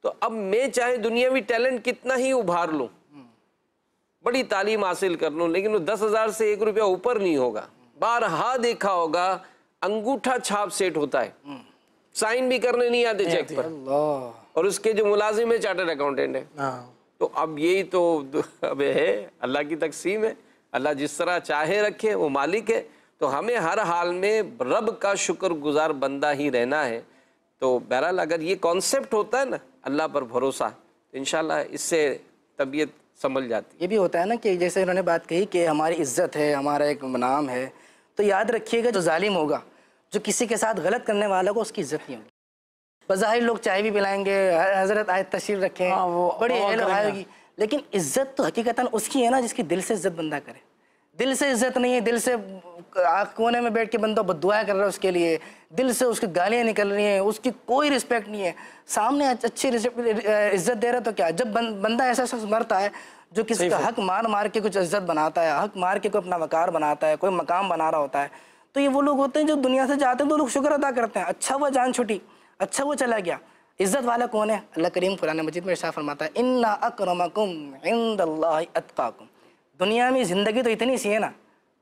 S2: तो अब मैं चाहे दुनियावी टैलेंट कितना ही उभार लूँ, बड़ी तालीम हासिल कर लूँ, लेकिन वो 10,000 से 1 रुपया ऊपर नहीं होगा। बारहा देखा होगा अंगूठा छाप सेट होता है, साइन भी करने नहीं आते चेक पर, और उसके जो मुलाजिम है चार्टर्ड अकाउंटेंट है। तो अब यही तो अब है, अल्लाह की तकसीम है, अल्लाह जिस तरह चाहे रखे, वो मालिक है। तो हमें हर हाल में रब का शुक्रगुजार बंदा ही रहना है। तो बहरहाल अगर ये कॉन्सेप्ट होता है ना अल्लाह पर भरोसा, तो इंशाल्लाह इससे तबीयत संभल जाती है।
S4: ये भी होता है ना कि जैसे उन्होंने बात कही कि हमारी इज्जत है, हमारा एक नाम है, तो याद रखिएगा जो जालिम होगा, जो किसी के साथ गलत करने वाला को उसकी इज्जत नहीं होगी। बज़ाहिर लोग चाय भी पिलाएंगे, हजरत आयत तशरीफ रखें, बड़ी होगी, लेकिन इज्जत तो हकीकतन उसकी है ना जिसकी दिल से इज्जत बंदा करे। दिल से इज्जत नहीं है, दिल से कोने में बैठ के बंदा बद्दुआएं कर रहा है उसके लिए, दिल से उसकी गालियाँ निकल रही हैं, उसकी कोई रिस्पेक्ट नहीं है, सामने अच्छी इज्जत दे रहा है। तो क्या, जब बंदा ऐसा शख्स मरता है जो किसी का हक मार मार के कुछ इज्जत बनाता है, हक मार के कोई अपना वकार बनाता है, कोई मकाम बना रहा होता है, तो ये वो लोग होते हैं जो दुनिया से जाते हैं तो लोग शुक्र अदा करते हैं, अच्छा हुआ जान छूटी, अच्छा वो चला गया। इज़्ज़त वाला कौन है? अल्लाह करीम कुरान मजीद में इरशाद फरमाता है, इन्ना अक्रमकुम इंदल्लाहि अत्काकुम। दुनिया में ज़िंदगी तो इतनी सी है ना,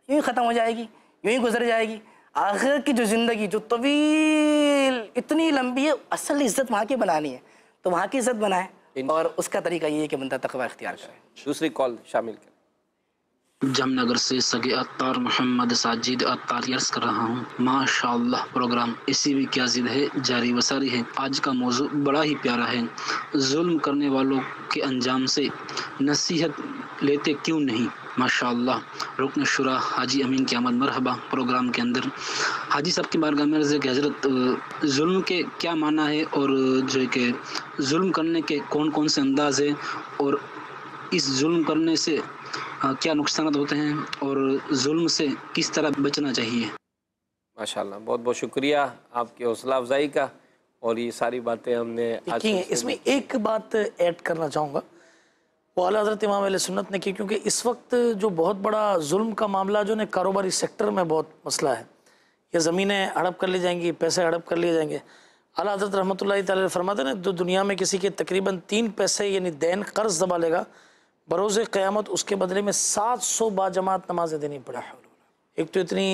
S4: यूँ ही ख़त्म हो जाएगी, यूँ ही गुजर जाएगी। आखिरत की जो ज़िंदगी जो तवील इतनी लंबी है, असल इज़्ज़त वहाँ की बनानी है, तो वहाँ की इज़्ज़त बनाए, और उसका तरीका ये है कि बंदा तक़वा इख्तियार करे।
S2: दूसरी कॉल शामिल करें।
S6: जामनगर से सगे अत्तार मोहम्मद साजिद अत्तार अर्ज कर रहा हूँ। माशाअल्लाह प्रोग्राम इसी भी क्या जिद है, जारी वसारी है। आज का मौजू बड़ा ही प्यारा है, जुल्म करने वालों के अंजाम से नसीहत लेते क्यों नहीं। माशाअल्लाह। रुकन शुरा हाजी अमीन की आमद मरहबा प्रोग्राम के अंदर। हाजी साहब की बारगाह में अर्ज़ है कि हज़रत जुल्म के क्या माना है और जो है कि जुल्म करने के कौन कौन से अंदाज़ है और इस जुल्म करने से क्या नुकसान होते हैं और जुल्म से किस तरह बचना चाहिए।
S2: माशाल्लाह, बहुत बहुत शुक्रिया आपकी हौसला अफजाई का, और ये सारी बातें हमने आज
S3: इसमें एक बात ऐड करना चाहूँगा, वो आला हज़रत इमाम अहले सुन्नत ने की, क्योंकि इस वक्त जो बहुत बड़ा जुल्म का मामला जो है कारोबारी सेक्टर में बहुत मसला है, ये ज़मीनें हड़प कर ली जाएंगी, पैसे हड़प कर लिए जाएंगे। आला हज़रत रहमतुल्लाहि तआला फरमाते हैं, जो दुनिया में किसी के तकरीबन 3 पैसे यानी दैन कर्ज दबा लेगा, बरोज़े क़यामत उसके बदले में 700 बाजमात नमाज़ें देनी पड़ा। एक तो इतनी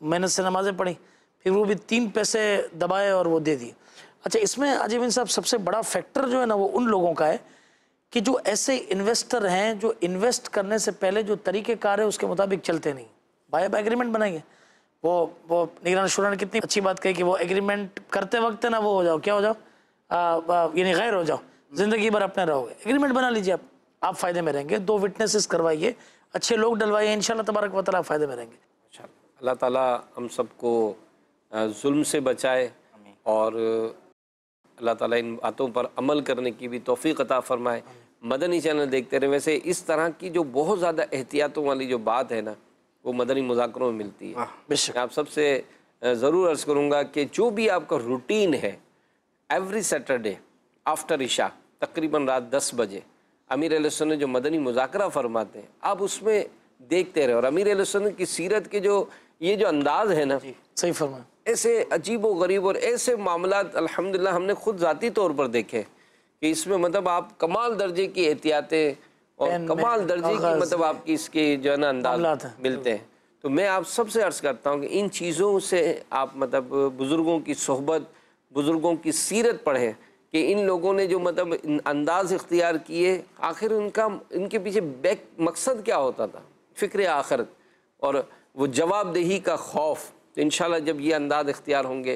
S3: मेहनत से नमाज़ें पढ़ी, फिर वो भी 3 पैसे दबाए और वो दे दिए। अच्छा, इसमें अजीब साहब सबसे बड़ा फैक्टर जो है ना, वो उन लोगों का है कि जो ऐसे इन्वेस्टर हैं जो इन्वेस्ट करने से पहले जो तरीक़ेकार है उसके मुताबिक चलते नहीं। भाई अब एग्रीमेंट बनाएंगे, वो निगरान शुरा ने कितनी अच्छी बात कही कि वो एग्रीमेंट करते वक्त ना वो हो जाओ, क्या हो जाओ, यानी गैर हो जाओ, ज़िंदगी भर अपने रहोगे। एग्रीमेंट बना लीजिए, आप फ़ायदे में रहेंगे, 2 विटनेसेस करवाइए, अच्छे लोग डलवाइए, इंशाल्लाह तबारक व तआला फ़ायदे में रहेंगे।
S2: अल्लाह ताला हम सबको जुल्म से बचाए और अल्लाह ताला इन बातों पर अमल करने की भी तौफीक अता फ़रमाए। मदनी चैनल देखते रहे। वैसे इस तरह की जो बहुत ज़्यादा एहतियातों वाली जो बात है ना, वो मदनी मुज़ाकरों में मिलती है। मैं आप सबसे ज़रूर अर्ज़ करूँगा कि जो भी आपका रूटीन है, एवरी सैटरडे आफ्टर इशा तकरीबन रात 10 बजे अमीर अहले सुन्नत जो मदनी मुज़ाकरा फरमाते हैं, आप उसमें देखते रहे। और अमीर अहले सुन्नत की सीरत के जो ये जो अंदाज़ है ना,
S3: सही फरमाया,
S2: ऐसे अजीब व गरीब और ऐसे मामलात अल्हम्दुलिल्लाह हमने खुद ज़ाती तौर पर देखे कि इसमें मतलब आप कमाल दर्जे की एहतियातें और कमाल दर्जे की मतलब आपकी इसके जो है ना अंदाज मिलते हैं। तो मैं आप सबसे अर्ज़ करता हूँ कि इन चीज़ों से आप मतलब बुज़ुर्गों की सोहबत, बुज़ुर्गों की सीरत पढ़ें कि इन लोगों ने जो मतलब अंदाज़ इख्तियार किए, आखिर इनके पीछे बैक मकसद क्या होता था, फ़िक्र आखिरत और वो जवाबदेही का खौफ। तो इंशाल्लाह जब ये अंदाज़ इख्तियार होंगे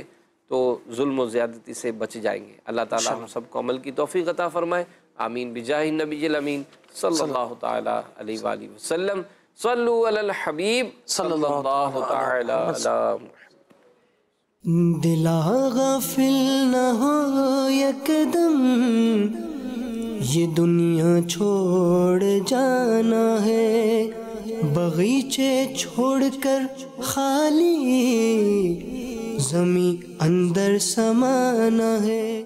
S2: तो जुल्म व ज़्यादती से बच जाएंगे। अल्लाह ताला हम सबको अमल की तौफ़ीक़ अता फ़रमाए। आमीन बिजाहि नबील अमीन सल्लल्लाहु तआला अलैहि वसल्लम। सल्लु अलल हबीब सल्लल्लाहु तआला अला।
S1: दिला गाफिल न हो यकदम, ये दुनिया छोड़ जाना है, बगीचे छोड़कर खाली ज़मीं अंदर समाना है।